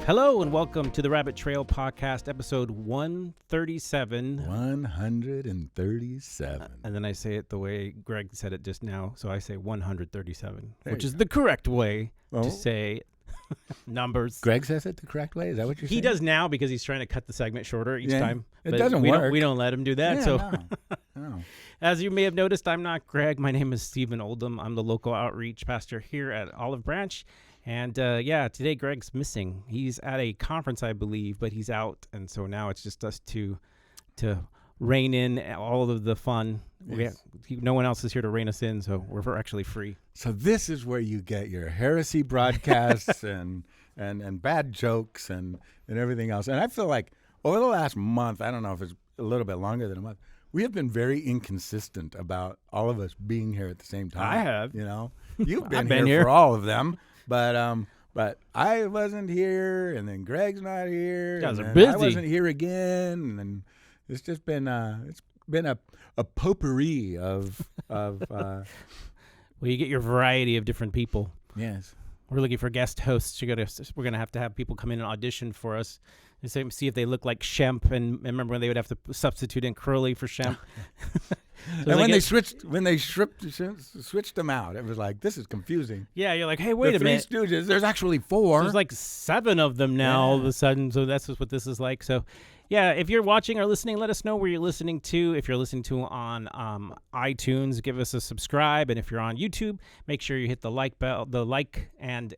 Hello and welcome to the Rabbit Trail Podcast, episode 137. 137. And then I say it the way Greg said it just now, so I say 137, which is the correct way to say numbers. Greg says it the correct way? Is that what you're saying? He does now because he's trying to cut the segment shorter each time. It doesn't work. We don't let him do that. No. As you may have noticed, I'm not Greg. My name is Stephen Oldham. I'm the local outreach pastor here at Olive Branch. And today Greg's missing. He's at a conference, I believe, but he's out. And so now it's just us to rein in all of the fun. Yes. No one else is here to rein us in, so we're actually free. So this is where you get your heresy broadcasts and bad jokes and everything else. And I feel like over the last month, I don't know if it's a little bit longer than a month, we have been very inconsistent about all of us being here at the same time. I have. You know, you've been here for all of them. But I wasn't here, and then Greg's not here. You guys and are busy. I wasn't here again, and it's just been a potpourri of well, you get your variety of different people. Yes. We're looking for guest hosts. We're gonna have to have people come in and audition for us and see if they look like Shemp. And remember when they would have to substitute in Curly for Shemp. So and when they switched them out, it was like, this is confusing. Yeah, you're like, hey, wait a minute. The Three Stooges, there's actually four. There's like 7 of them now all of a sudden, so that's just what this is like. So, yeah, if you're watching or listening, let us know where you're listening to. If you're listening to on iTunes, give us a subscribe. And if you're on YouTube, make sure you hit the like bell, and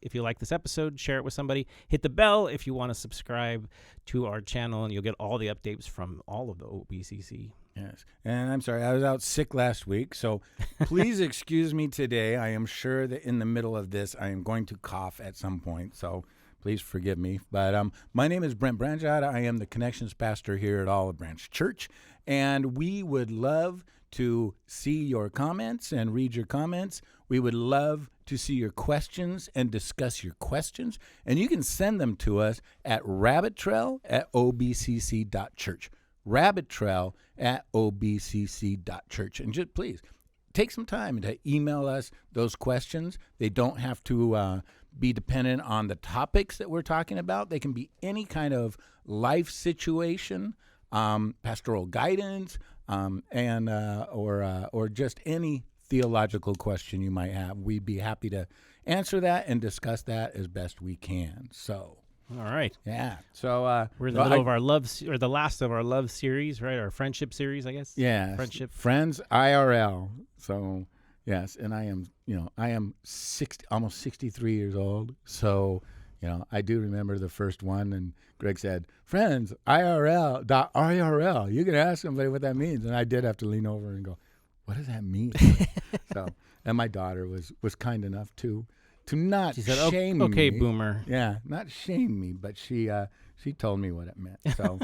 if you like this episode, share it with somebody. Hit the bell if you want to subscribe to our channel, and you'll get all the updates from all of the OBCC. Yes. And I'm sorry, I was out sick last week, so please excuse me today. I am sure that in the middle of this, I am going to cough at some point, so please forgive me. But my name is Brent Branchard. I am the Connections Pastor here at Olive Branch Church, and we would love to see your comments and read your comments. We would love to see your questions and discuss your questions, and you can send them to us at rabbittrail@obcc.church. rabbittrail@obcc.church. And just please take some time to email us those questions. They don't have to be dependent on the topics that we're talking about. They can be any kind of life situation, pastoral guidance, or just any theological question you might have. We'd be happy to answer that and discuss that as best we can. So. All right. Yeah. So we're in the middle of our or the last of our love series, right? Our friendship series, I guess. Yeah. Friends IRL. So yes, and I am almost 63 years old. So, I do remember the first one, and Greg said, "Friends IRL.IRL." You can ask somebody what that means, and I did have to lean over and go, "What does that mean?" So, and my daughter was kind enough to not shame me. Okay, boomer. Yeah, not shame me, but she told me what it meant. So,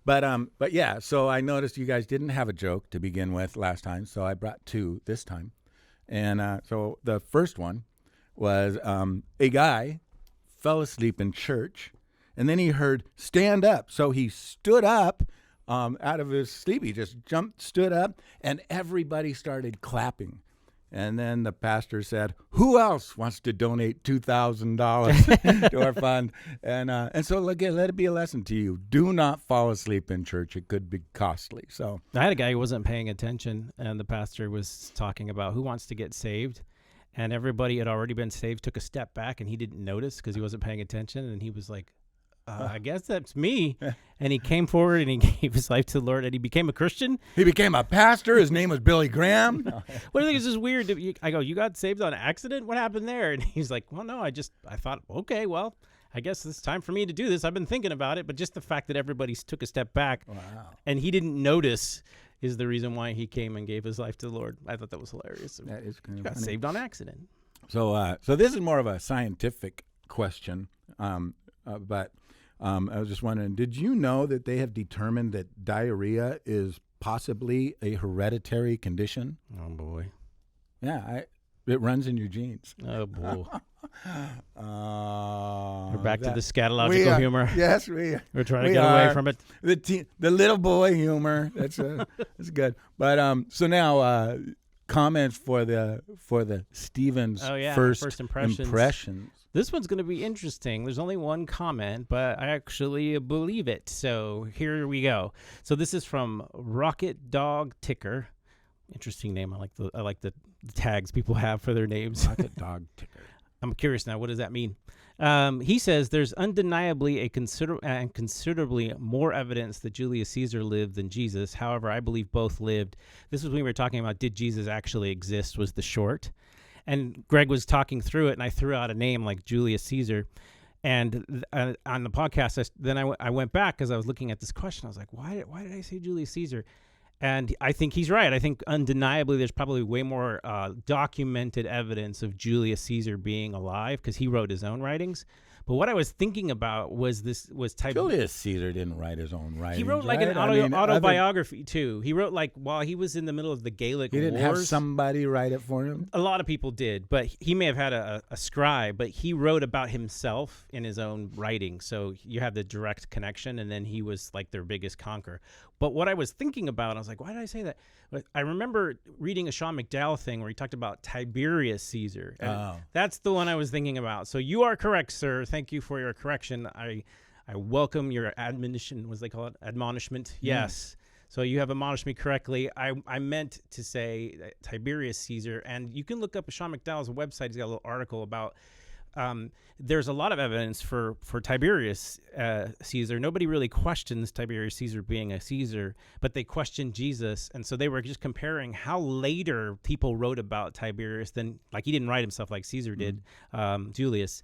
but yeah. So I noticed you guys didn't have a joke to begin with last time, so I brought 2 this time. And so the first one was a guy fell asleep in church, and then he heard "stand up," so he stood up out of his sleep. He just stood up, and everybody started clapping. And then the pastor said, "Who else wants to donate $2,000 to our fund?" And so let it be a lesson to you. Do not fall asleep in church. It could be costly. So I had a guy who wasn't paying attention, and the pastor was talking about who wants to get saved. And everybody had already been saved, took a step back, and he didn't notice because he wasn't paying attention. And he was like, I guess that's me. And he came forward and he gave his life to the Lord, and he became a Christian. He became a pastor. His name was Billy Graham. What do you think is this weird? I go, "You got saved on accident? What happened there?" And he's like, "Well, no, I thought, okay, well, I guess it's time for me to do this. I've been thinking about it." But just the fact that everybody took a step back and he didn't notice is the reason why he came and gave his life to the Lord. I thought that was hilarious. That is kind of got funny. Saved on accident. So this is more of a scientific question, but I was just wondering, did you know that they have determined that diarrhea is possibly a hereditary condition? Oh, boy. Yeah, it runs in your genes. Oh, boy. We're back to the scatological humor. Yes, we're trying to get away from it. The little boy humor. That's good. But so now comments for the Stevens first impressions. This one's going to be interesting. There's only one comment, but I actually believe it. So here we go. So this is from Rocket Dog Ticker. Interesting name. I like the tags people have for their names. Rocket Dog Ticker. I'm curious now. What does that mean? He says there's undeniably a considerably more evidence that Julius Caesar lived than Jesus. However, I believe both lived. This was when we were talking about did Jesus actually exist was the short. And Greg was talking through it, and I threw out a name like Julius Caesar. And on the podcast, I went back because I was looking at this question. I was like, why did I say Julius Caesar? And I think he's right. I think undeniably there's probably way more documented evidence of Julius Caesar being alive because he wrote his own writings. But what I was thinking about was Julius Caesar didn't write his own writings. He wrote like right? an autobiography too. He wrote like while he was in the middle of the Gallic Wars. He didn't have somebody write it for him? A lot of people did, but he may have had a scribe, but he wrote about himself in his own writing. So you have the direct connection, and then he was like their biggest conqueror. But what I was thinking about, I was like, why did I say that? I remember reading a Sean McDowell thing where he talked about Tiberius Caesar. And that's the one I was thinking about. So you are correct, sir. Thank you for your correction. I welcome your admonition. What do they call it? Admonishment. Yes. So you have admonished me correctly. I meant to say Tiberius Caesar. And you can look up Sean McDowell's website. He's got a little article about there's a lot of evidence for Tiberius Caesar. Nobody really questions Tiberius Caesar being a Caesar, but they question Jesus. And so they were just comparing how later people wrote about Tiberius than, like, he didn't write himself like Caesar did, Julius.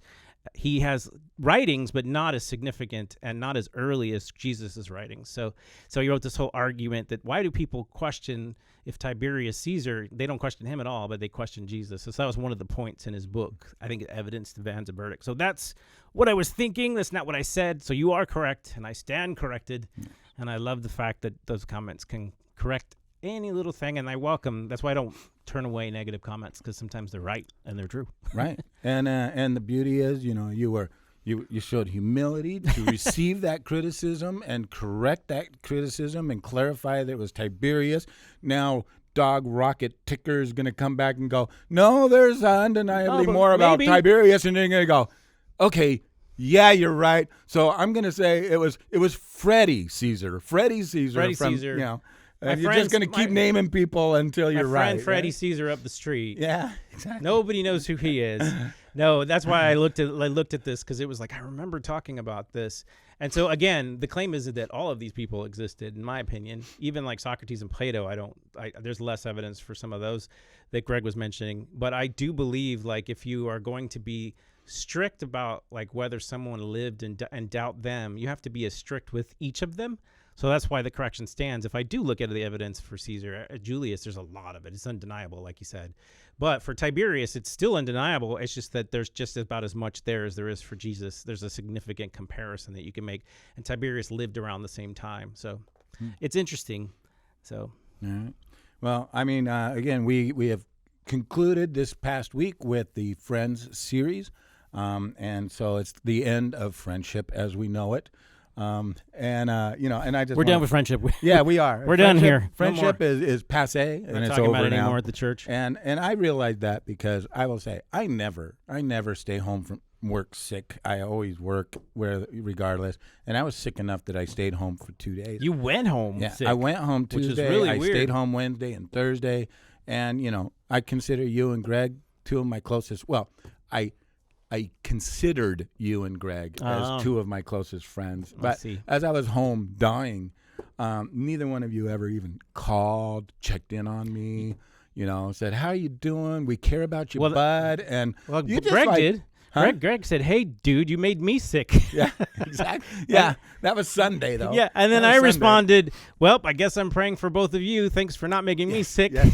He has writings, but not as significant and not as early as Jesus' writings. So he wrote this whole argument that why do people question if Tiberius Caesar, they don't question him at all, but they question Jesus. So that was one of the points in his book. I think it evidenced Van's verdict. So that's what I was thinking. That's not what I said. So you are correct, and I stand corrected. And I love the fact that those comments can correct any little thing, and I welcome. That's why I don't turn away negative comments, because sometimes they're right and they're true. Right. And the beauty is, you showed humility to receive that criticism and correct that criticism and clarify that it was Tiberius. Now, Dog Rocket Ticker is going to come back and go, no, there's undeniably more about Tiberius, and they're going to go, okay, yeah, you're right. So I'm going to say it was Freddie Caesar. Freddie Caesar. And you're just going to keep naming people until you're right. My friend Freddie Caesar up the street. Yeah, exactly. Nobody knows who he is. No, that's why I looked at this, because it was like, I remember talking about this. And so, again, the claim is that all of these people existed, in my opinion. Even like Socrates and Plato, there's less evidence for some of those that Greg was mentioning. But I do believe, like, if you are going to be strict about like whether someone lived and doubt them, you have to be as strict with each of them. So that's why the correction stands. If I do look at the evidence for Caesar, Julius, there's a lot of it. It's undeniable, like you said. But for Tiberius, it's still undeniable. It's just that there's just about as much there as there is for Jesus. There's a significant comparison that you can make. And Tiberius lived around the same time. So it's interesting. So, all right. Well, I mean, again, we have concluded this past week with the Friends series. And so it's the end of friendship as we know it. And I just we're done with friendship. Yeah, we are. We're done here. Friendship is passé, and it's over about it now. anymore at the church. And I realize that because I will say I never stay home from work sick. I always work regardless. And I was sick enough that I stayed home for 2 days. You went home sick. I went home Tuesday. Which is really weird. I stayed home Wednesday and Thursday. And I consider you and Greg two of my closest. Well, I considered you and Greg as two of my closest friends. But as I was home dying, neither one of you ever even called, checked in on me, said, how you doing? We care about you, bud. And you just Greg did. Huh? Greg said, hey, dude, you made me sick. Yeah, exactly. Yeah, that was Sunday, though. Yeah, and then I responded, well, I guess I'm praying for both of you. Thanks for not making me sick. Yeah.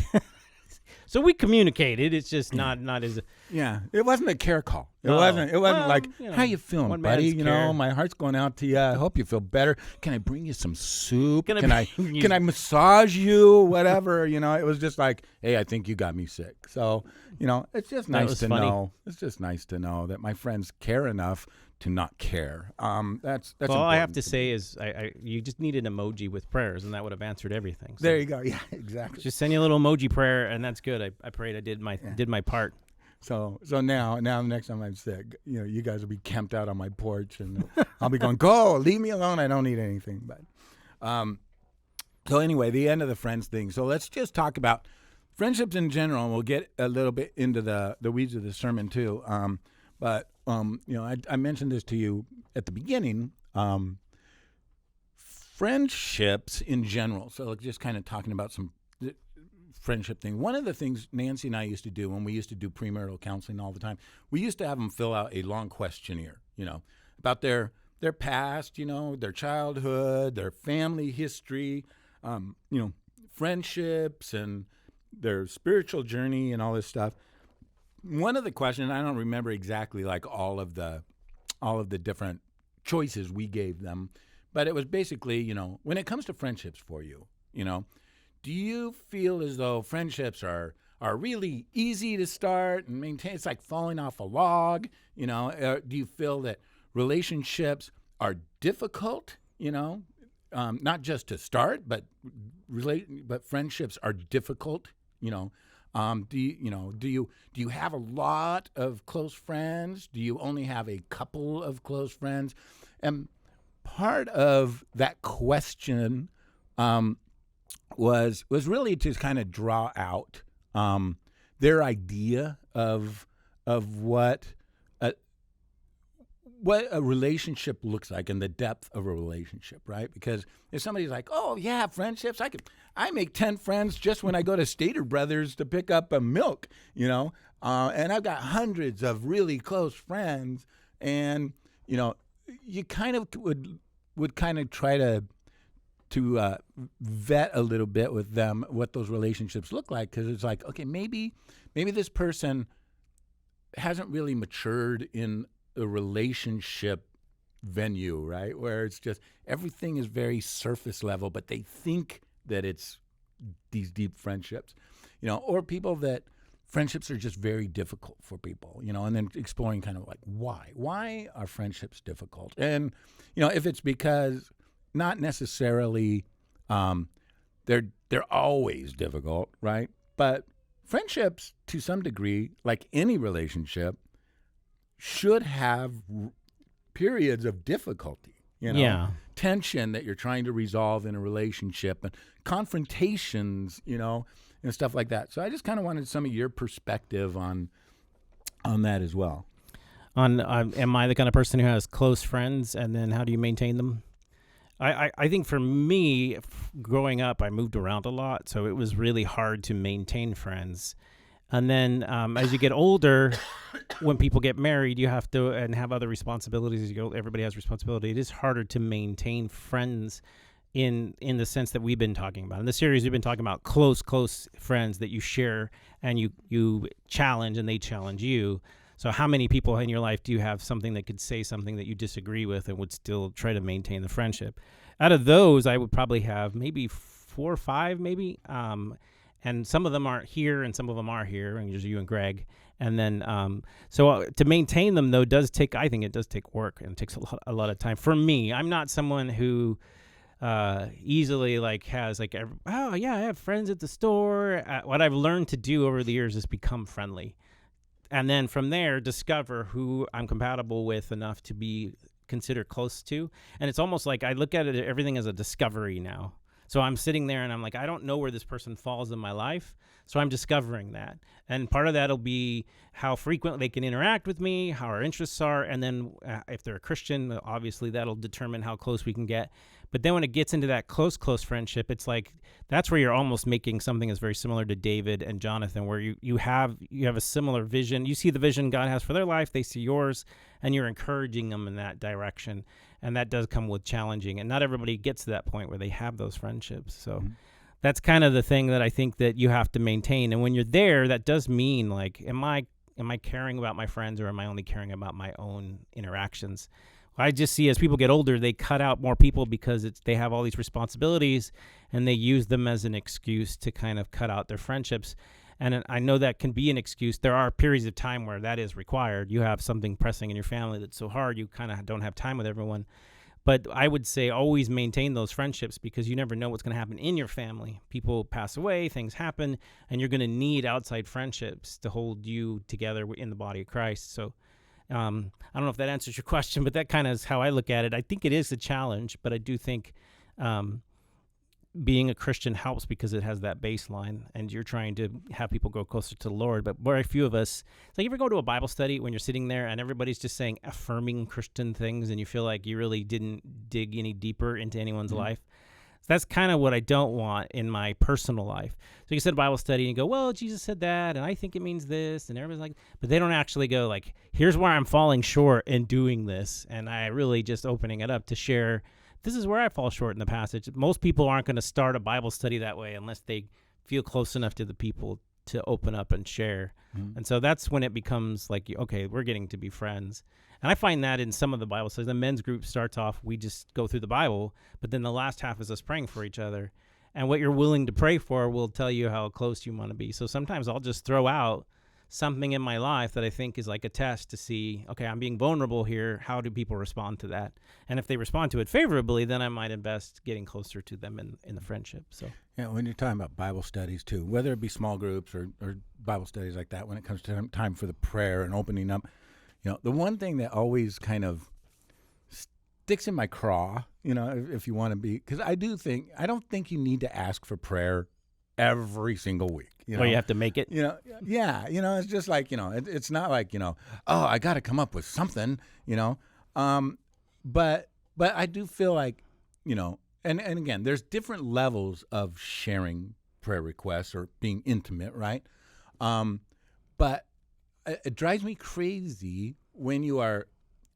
So we communicated. It's just not as. Yeah, it wasn't a care call. It wasn't like, how you feeling, buddy? My heart's going out to you. I hope you feel better. Can I bring you some soup? Can I massage you? Whatever. It was just like, hey, I think you got me sick. So, it's just nice to know. It's just nice to know that my friends care enough to not care. That's well, all I have important to say me. is you just need an emoji with prayers, and that would have answered everything. So There you go. Yeah, exactly. just send you a little emoji prayer, and that's good. I prayed. I did my part. So now the next time I'm sick, you guys will be camped out on my porch, and I'll be going, go, leave me alone. I don't need anything. But so anyway, the end of the friends thing. So let's just talk about friendships in general. And we'll get a little bit into the weeds of the sermon too. But I mentioned this to you at the beginning. Friendships in general. So just kind of talking about some friendship thing. One of the things Nancy and I used to do when we used to do premarital counseling all the time, we used to have them fill out a long questionnaire, about their past, their childhood, their family history, friendships, and their spiritual journey and all this stuff. One of the questions, I don't remember exactly like all of the different choices we gave them, but it was basically, when it comes to friendships for you, do you feel as though friendships are really easy to start and maintain? It's like falling off a log, do you feel that relationships are difficult, not just to start, but friendships are difficult, do you have a lot of close friends? Do you only have a couple of close friends? And part of that question was really to kind of draw out their idea of what a relationship looks like and the depth of a relationship, right? Because if somebody's like, oh yeah, friendships, I make 10 friends just when I go to Stater Brothers to pick up a milk, and I've got hundreds of really close friends, and you kind of would kind of try to vet a little bit with them what those relationships look like, because it's like, okay, maybe this person hasn't really matured in a relationship venue, right? Where it's just everything is very surface level, but they think that it's these deep friendships, or people that friendships are just very difficult for people, and then exploring kind of like why are friendships difficult? And, if it's because not necessarily they're always difficult, right? But friendships, to some degree, like any relationship, should have periods of difficulty, tension that you're trying to resolve in a relationship, and confrontations, and stuff like that. So I just kind of wanted some of your perspective on that as well. Am I the kind of person who has close friends, and then how do you maintain them? I think for me, growing up, I moved around a lot, so it was really hard to maintain friends. And then as you get older, when people get married, you have to and have other responsibilities. As you go, everybody has responsibility. It is harder to maintain friends in the sense that we've been talking about. In the series, we've been talking about close friends that you share and you challenge and they challenge you. So how many people in your life do you have something that could say something that you disagree with and would still try to maintain the friendship? Out of those, I would probably have maybe 4 or 5, maybe. And some of them aren't here, and some of them are here, and there's you and Greg. And then, so to maintain them, though, I think it does take work, and it takes a lot of time. For me, I'm not someone who easily has oh yeah, I have friends at the store. What I've learned to do over the years is become friendly, and then from there discover who I'm compatible with enough to be considered close to. And it's almost like I look at everything as a discovery now. So I'm sitting there and I'm like, I don't know where this person falls in my life. So I'm discovering that. And part of that will be how frequently they can interact with me, how our interests are. And then if they're a Christian, obviously that'll determine how close we can get. But then when it gets into that close friendship, it's like that's where you're almost making something that's very similar to David and Jonathan, where you have a similar vision. You see the vision God has for their life, they see yours, and you're encouraging them in that direction. And that does come with challenging. And not everybody gets to that point where they have those friendships. So that's kind of the thing that I think that you have to maintain. And when you're there, that does mean like, am I caring about my friends, or am I only caring about my own interactions? I just see as people get older, they cut out more people because they have all these responsibilities, and they use them as an excuse to kind of cut out their friendships. And I know that can be an excuse. There are periods of time where that is required. You have something pressing in your family that's so hard, you kind of don't have time with everyone. But I would say always maintain those friendships, because you never know what's going to happen in your family. People pass away, things happen, and you're going to need outside friendships to hold you together in the body of Christ. So I don't know if that answers your question, but that kind of is how I look at it. I think it is a challenge, but I do think being a Christian helps, because it has that baseline, and you're trying to have people go closer to the Lord. But very few of us, it's like, you ever go to a Bible study when you're sitting there and everybody's just saying affirming Christian things, and you feel like you really didn't dig any deeper into anyone's life? So that's kind of what I don't want in my personal life. So you sit a Bible study and you go, well, Jesus said that, and I think it means this, and everybody's like, but they don't actually go like, here's where I'm falling short in doing this, and I really just opening it up to share, this is where I fall short in the passage. Most people aren't going to start a Bible study that way unless they feel close enough to the people to open up and share. And so that's when it becomes like, okay, we're getting to be friends. And I find that in some of the Bible studies, the men's group starts off, we just go through the Bible, but then the last half is us praying for each other. And what you're willing to pray for will tell you how close you want to be. So sometimes I'll just throw out something in my life that I think is like a test to see, okay, I'm being vulnerable here. How do people respond to that? And if they respond to it favorably, then I might invest getting closer to them in the friendship. So yeah, when you're talking about Bible studies too, whether it be small groups or Bible studies like that, when it comes to time for the prayer and opening up, the one thing that always kind of sticks in my craw, if you want to be, because I don't think you need to ask for prayer every single week. Or you have to make it. Yeah. It's just like, it's not like, oh, I got to come up with something, but I do feel like, and again, there's different levels of sharing prayer requests or being intimate, right? But it drives me crazy when you are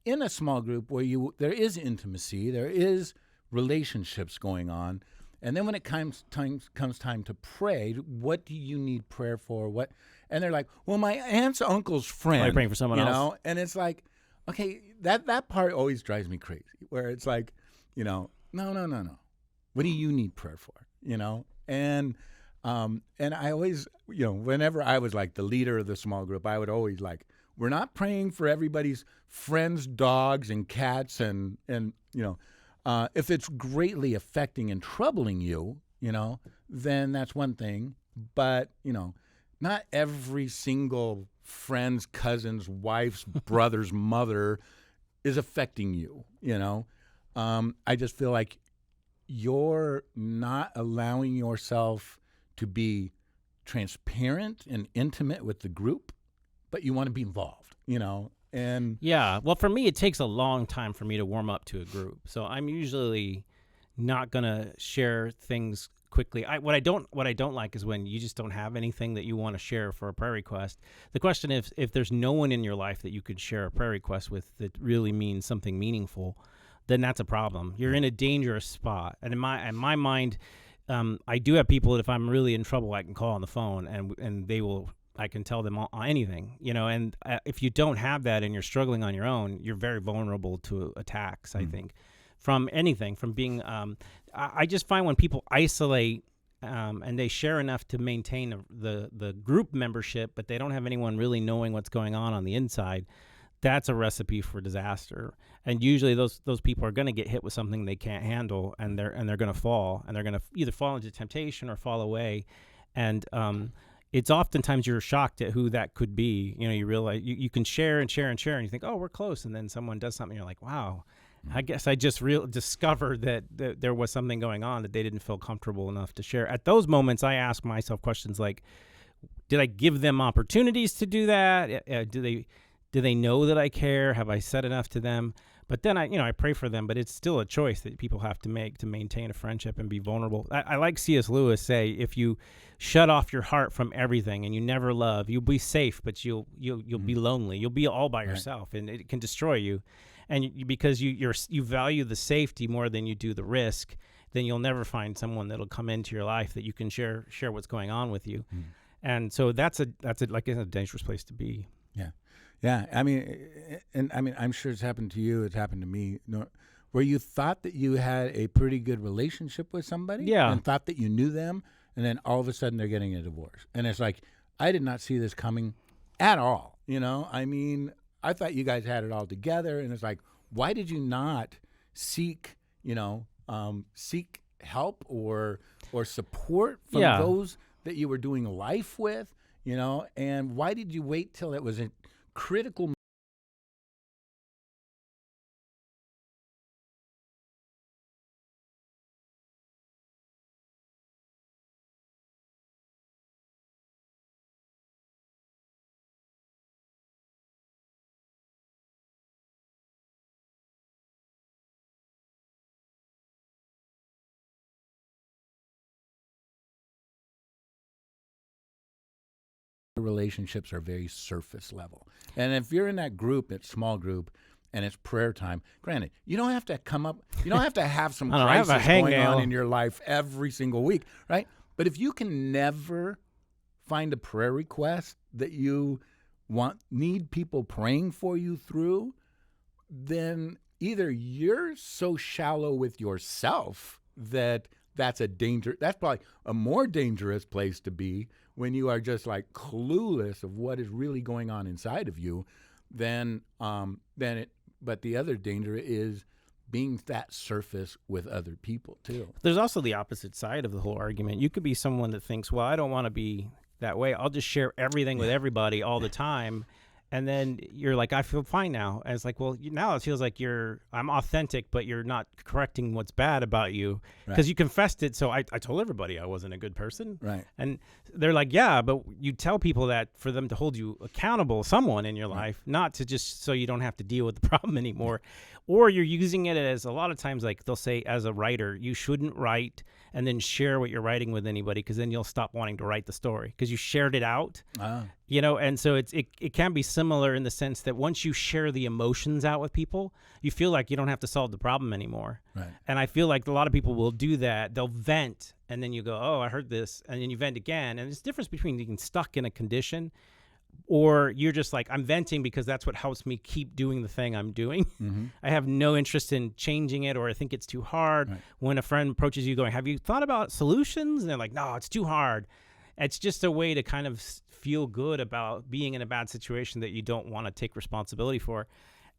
in a small group where there is intimacy, there is relationships going on. And then when it comes time to pray, what do you need prayer for? What? And they're like, well, my aunt's uncle's friend. Are you praying for someone else? And it's like, okay, that part always drives me crazy. Where it's like, no. What do you need prayer for? And I always, whenever I was like the leader of the small group, I would always like, we're not praying for everybody's friends' dogs and cats and if it's greatly affecting and troubling you, then that's one thing. But, not every single friend's, cousin's, wife's, brother's mother is affecting you, I just feel like you're not allowing yourself to be transparent and intimate with the group, but you want to be involved, And yeah, well, for me, it takes a long time for me to warm up to a group. So I'm usually not gonna share things quickly. What I don't like is when you just don't have anything that you want to share for a prayer request. The question is, if there's no one in your life that you could share a prayer request with that really means something meaningful, then that's a problem. You're in a dangerous spot. And in my mind, I do have people that if I'm really in trouble, I can call on the phone and they will. I can tell them anything, and if you don't have that and you're struggling on your own, you're very vulnerable to attacks, I think, from anything, from being, I just find when people isolate and they share enough to maintain the group membership, but they don't have anyone really knowing what's going on the inside, that's a recipe for disaster. And usually those people are going to get hit with something they can't handle, and they're going to fall, and they're going to either fall into temptation or fall away. And, it's oftentimes you're shocked at who that could be. You realize you can share and share and share, and you think, oh, we're close. And then someone does something, you're like, wow, I guess I just discovered that there was something going on that they didn't feel comfortable enough to share. At those moments, I ask myself questions like, did I give them opportunities to do that? Do they know that I care? Have I said enough to them? But then I pray for them, but it's still a choice that people have to make to maintain a friendship and be vulnerable. I like C.S. Lewis say, if you shut off your heart from everything and you never love, you'll be safe, but you'll be lonely. You'll be all by yourself, and it can destroy you. And because you value the safety more than you do the risk, then you'll never find someone that'll come into your life that you can share what's going on with you. And so that's a dangerous place to be. Yeah. Yeah, I'm sure it's happened to you. It's happened to me. Where you thought that you had a pretty good relationship with somebody, yeah, and thought that you knew them, and then all of a sudden they're getting a divorce, and it's like, I did not see this coming at all. I mean, I thought you guys had it all together, and it's like, why did you not seek, seek help or support from those that you were doing life with, and why did you wait till it was a critical relationships are very surface level. And if you're in that group, that small group, and it's prayer time, granted, you don't have to have some crisis going on in your life every single week, right? But if you can never find a prayer request that you need people praying for you through, then either you're so shallow with yourself that's probably a more dangerous place to be when you are just like clueless of what is really going on inside of you, but the other danger is being that surface with other people too. There's also the opposite side of the whole argument. You could be someone that thinks, well, I don't want to be that way. I'll just share everything with everybody all the time. And then you're like, I feel fine now. And it's like, well, now it feels like I'm authentic, but you're not correcting what's bad about you because you confessed it. So I told everybody I wasn't a good person. Right. And they're like, yeah, but you tell people that for them to hold you accountable, someone in your life, not to just so you don't have to deal with the problem anymore. Or you're using it as a lot of times, like they'll say as a writer, you shouldn't write and then share what you're writing with anybody because then you'll stop wanting to write the story because you shared it out. And so it can be similar in the sense that once you share the emotions out with people, you feel like you don't have to solve the problem anymore. Right. And I feel like a lot of people will do that. They'll vent, and then you go, oh, I heard this, and then you vent again. And there's a difference between being stuck in a condition or you're just like, I'm venting because that's what helps me keep doing the thing I'm doing. Mm-hmm. I have no interest in changing it, or I think it's too hard. Right. When a friend approaches you going, have you thought about solutions? And they're like, no, it's too hard. It's just a way to kind of feel good about being in a bad situation that you don't want to take responsibility for.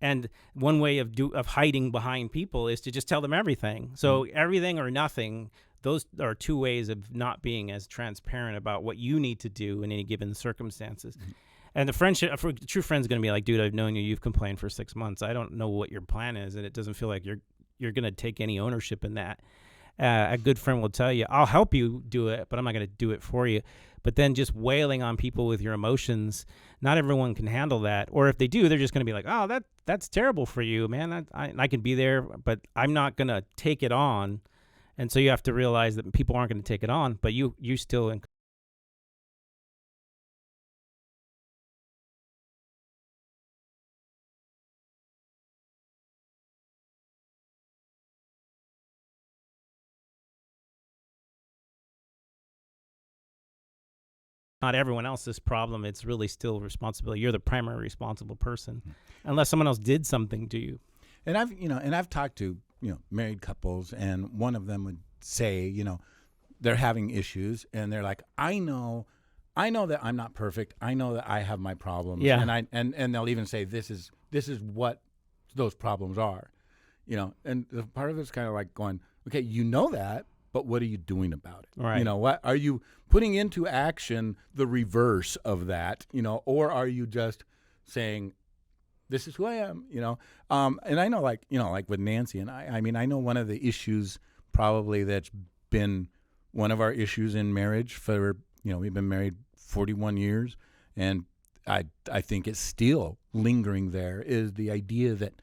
And one way of hiding behind people is to just tell them everything. So everything or nothing, those are two ways of not being as transparent about what you need to do in any given circumstances. Mm-hmm. And the friendship, a true friend's going to be like, dude, I've known you. You've complained for 6 months. I don't know what your plan is, and it doesn't feel like you're going to take any ownership in that. A good friend will tell you, I'll help you do it, but I'm not going to do it for you. But then just wailing on people with your emotions, not everyone can handle that. Or if they do, they're just going to be like, oh, that's terrible for you, man. I can be there, but I'm not going to take it on. And so you have to realize that people aren't going to take it on, but you still not everyone else's problem. It's really still responsibility. You're the primary responsible person, unless someone else did something to you. And I've talked to married couples, and one of them would say, they're having issues, and they're like, I know that I'm not perfect. I know that I have my problems. Yeah. And they'll even say this is what those problems are, And the part of it's kind of like going, okay, that. But what are you doing about it? Right. What are you putting into action the reverse of that? Or are you just saying, this is who I am? And I know, like with Nancy and I mean, I know one of the issues probably that's been one of our issues in marriage for, we've been married 41 years, and I think it's still lingering there, is the idea that,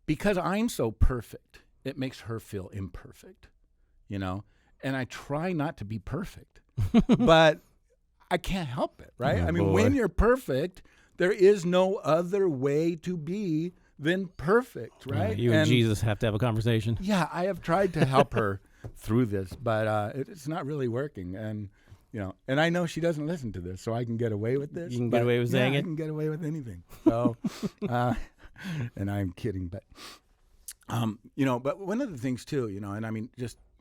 because I'm so perfect, it makes her feel imperfect. And I try not to be perfect, but I can't help it, right? Oh, I mean, boy. When you're perfect, there is no other way to be than perfect, right? You and Jesus have to have a conversation. Yeah, I have tried to help her through this, but it's not really working. And, and I know she doesn't listen to this, so I can get away with this. You can get away with saying it? I can get away with anything. So, and I'm kidding, but, but one of the things too, and I mean,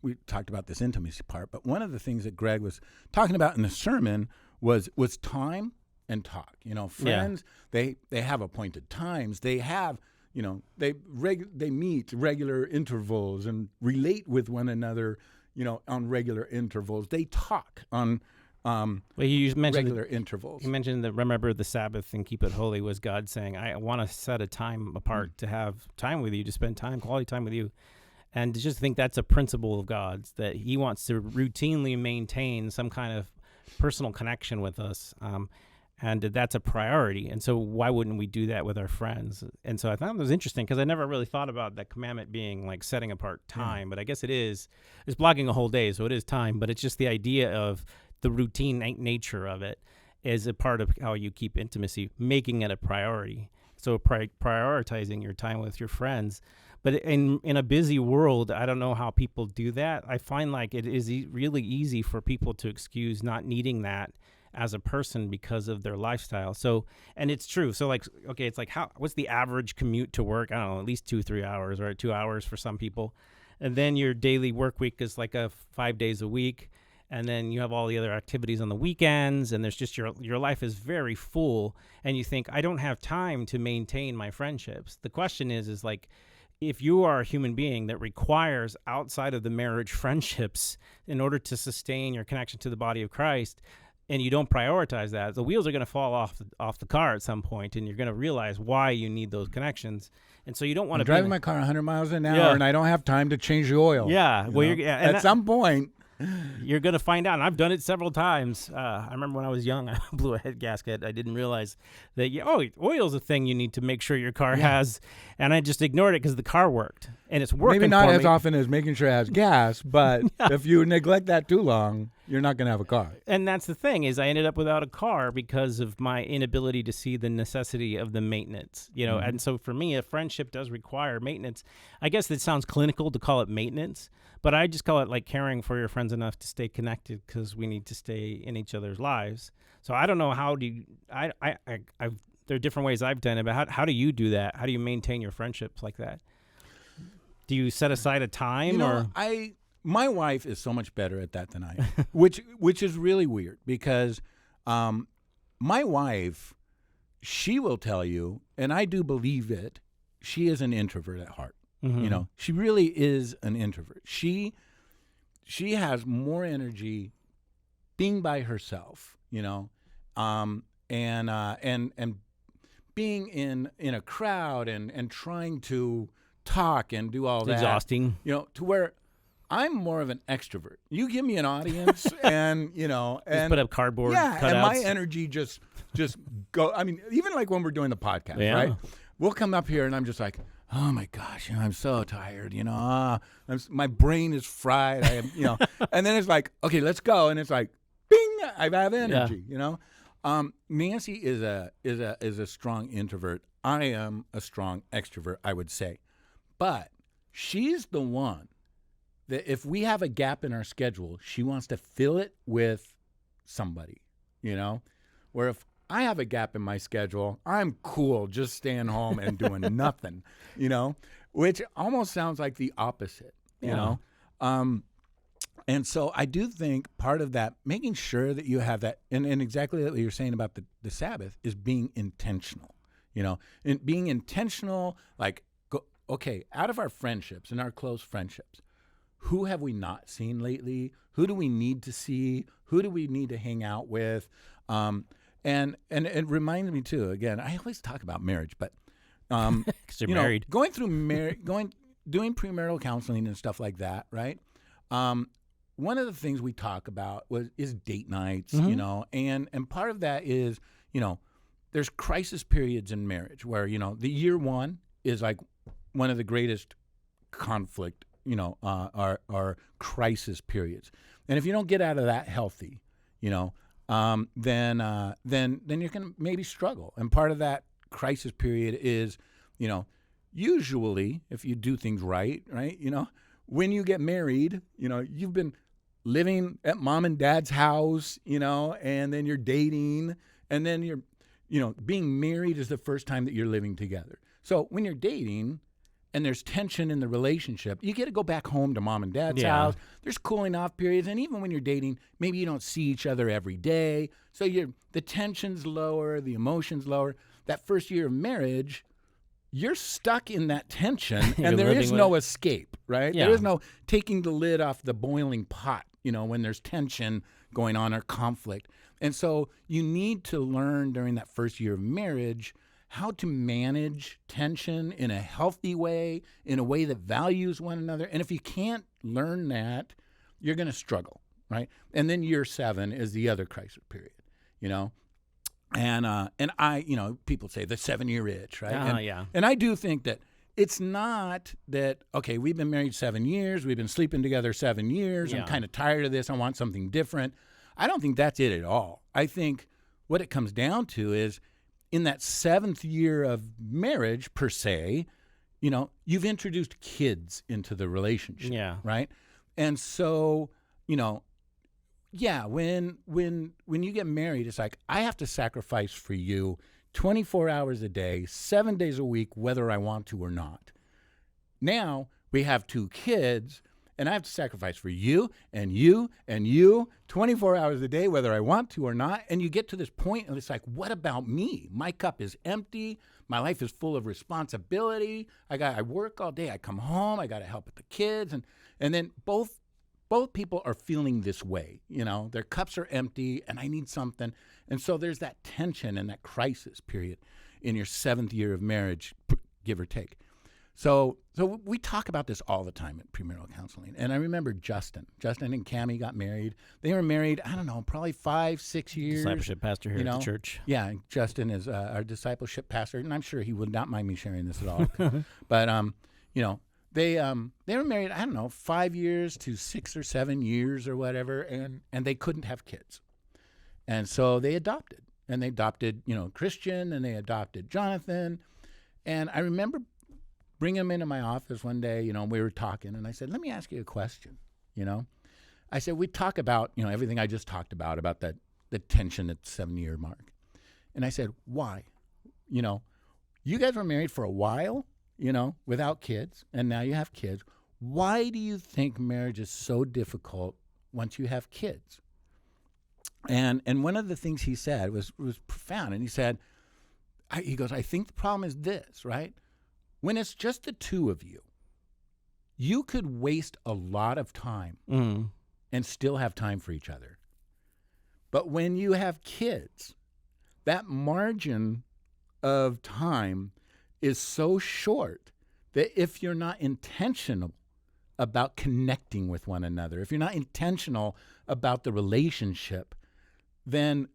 we talked about this intimacy part, but one of the things that Greg was talking about in the sermon was time and talk. Friends, they have appointed times. They have, they meet regular intervals and relate with one another, on regular intervals. They talk on you mentioned regular intervals. You mentioned that remember the Sabbath and keep it holy was God saying, I want to set a time apart to have time with you, to spend quality time with you. And to just think that's a principle of God's, that he wants to routinely maintain some kind of personal connection with us. And that's a priority. And so why wouldn't we do that with our friends? And so I thought it was interesting because I never really thought about that commandment being like setting apart time, but I guess it is. It's blocking a whole day, so it is time, but it's just the idea of the routine nature of it is a part of how you keep intimacy, making it a priority. So prioritizing your time with your friends. But in a busy world, I don't know how people do that. I find like it is really easy for people to excuse not needing that as a person because of their lifestyle. So, and it's true. So like, okay, it's like what's the average commute to work? I don't know, at least 2-3 hours, right? 2 hours for some people. And then your daily work week is like 5 days a week. And then you have all the other activities on the weekends, and there's just your life is very full, and you think, I don't have time to maintain my friendships. The question is like, if you are a human being that requires outside of the marriage friendships in order to sustain your connection to the body of Christ, and you don't prioritize that, the wheels are going to fall off the car at some point, and you're going to realize why you need those connections. And so you don't want to driving my car 100 miles an hour, and I don't have time to change the oil. Yeah, at some point. You're going to find out, and I've done it several times. I remember when I was young, I blew a head gasket. I didn't realize that, oil's a thing you need to make sure your car has, and I just ignored it because the car worked, and it's working. Maybe not as often as making sure it has gas, but if you neglect that too long, you're not going to have a car. And that's the thing, is I ended up without a car because of my inability to see the necessity of the maintenance, and so for me, a friendship does require maintenance. I guess it sounds clinical to call it maintenance, but I just call it like caring for your friends enough to stay connected because we need to stay in each other's lives. So I don't know how do you, there are different ways I've done it, but how do you do that? How do you maintain your friendships like that? Do you set aside a time? My wife is so much better at that than I am, which is really weird because my wife, she will tell you, and I do believe it, she is an introvert at heart. Mm-hmm. She really is an introvert. She has more energy being by herself, and being in a crowd and trying to talk and do all that. Exhausting. To where I'm more of an extrovert. You give me an audience and, just put up cardboard cutouts. And my energy just go. I mean, even like when we're doing the podcast, right? We'll come up here and I'm just like, oh my gosh, I'm so tired, my brain is fried. I am, and then it's like, okay, let's go. And it's like, bing, I have energy, Nancy is a strong introvert. I am a strong extrovert, I would say. But she's the one that if we have a gap in our schedule, she wants to fill it with somebody, where if I have a gap in my schedule, I'm cool just staying home and doing nothing, which almost sounds like the opposite, and so I do think part of that, making sure that you have that, and exactly what you're saying about the Sabbath is being intentional, and being intentional, like, out of our friendships and our close friendships, who have we not seen lately? Who do we need to see? Who do we need to hang out with? And it reminds me too. Again, I always talk about marriage, but you're married, going through doing premarital counseling and stuff like that, right? One of the things we talk about is date nights, and part of that is, there's crisis periods in marriage where the year one is like one of the greatest conflict, our crisis periods, and if you don't get out of that healthy, then you're gonna maybe struggle. And part of that crisis period is, usually if you do things right, when you get married, you've been living at mom and dad's house, and then you're dating, and then you're, being married is the first time that you're living together. So when you're dating, and there's tension in the relationship, you get to go back home to mom and dad's Yeah. house. There's cooling off periods. And even when you're dating, maybe you don't see each other every day. So the tension's lower, the emotion's lower. That first year of marriage, you're stuck in that tension, and there is no escape, right? Yeah. There is no taking the lid off the boiling pot, when there's tension going on or conflict. And so you need to learn during that first year of marriage how to manage tension in a healthy way, in a way that values one another. And if you can't learn that, you're going to struggle, right? And then year 7 is the other crisis period, And I, people say the 7-year itch, right? Yeah. And I do think that it's not that, okay, we've been married 7 years, we've been sleeping together 7 years, I'm kind of tired of this, I want something different. I don't think that's it at all. I think what it comes down to is in that 7th year of marriage, per se, you've introduced kids into the relationship, right? And so, when you get married, it's like, I have to sacrifice for you 24 hours a day, 7 days a week, whether I want to or not. Now we have 2 kids, and I have to sacrifice for you and you and you 24 hours a day, whether I want to or not. And you get to this point, and it's like, what about me? My cup is empty. My life is full of responsibility. I work all day. I come home. I got to help with the kids. And then both people are feeling this way. Their cups are empty, and I need something. And so there's that tension and that crisis period in your 7th year of marriage, give or take. So we talk about this all the time at premarital counseling. And I remember Justin and Cammie got married. They were married, I don't know, probably 5-6 years. Discipleship pastor here at the church. Yeah, Justin is our discipleship pastor, and I'm sure he would not mind me sharing this at all. But they were married, I don't know, 5 years to 6 or 7 years or whatever, and they couldn't have kids. And so they adopted. And they adopted, Christian, and they adopted Jonathan. And I remember bring him into my office one day, we were talking, and I said, let me ask you a question, I said, we talk about, everything I just talked about the tension at the 7-year mark. And I said, why? You guys were married for a while, without kids, and now you have kids. Why do you think marriage is so difficult once you have kids? And one of the things he said was profound, and he said, he goes, I think the problem is this, right? When it's just the 2 of you, you could waste a lot of time and still have time for each other. But when you have kids, that margin of time is so short that if you're not intentional about connecting with one another, if you're not intentional about the relationship, then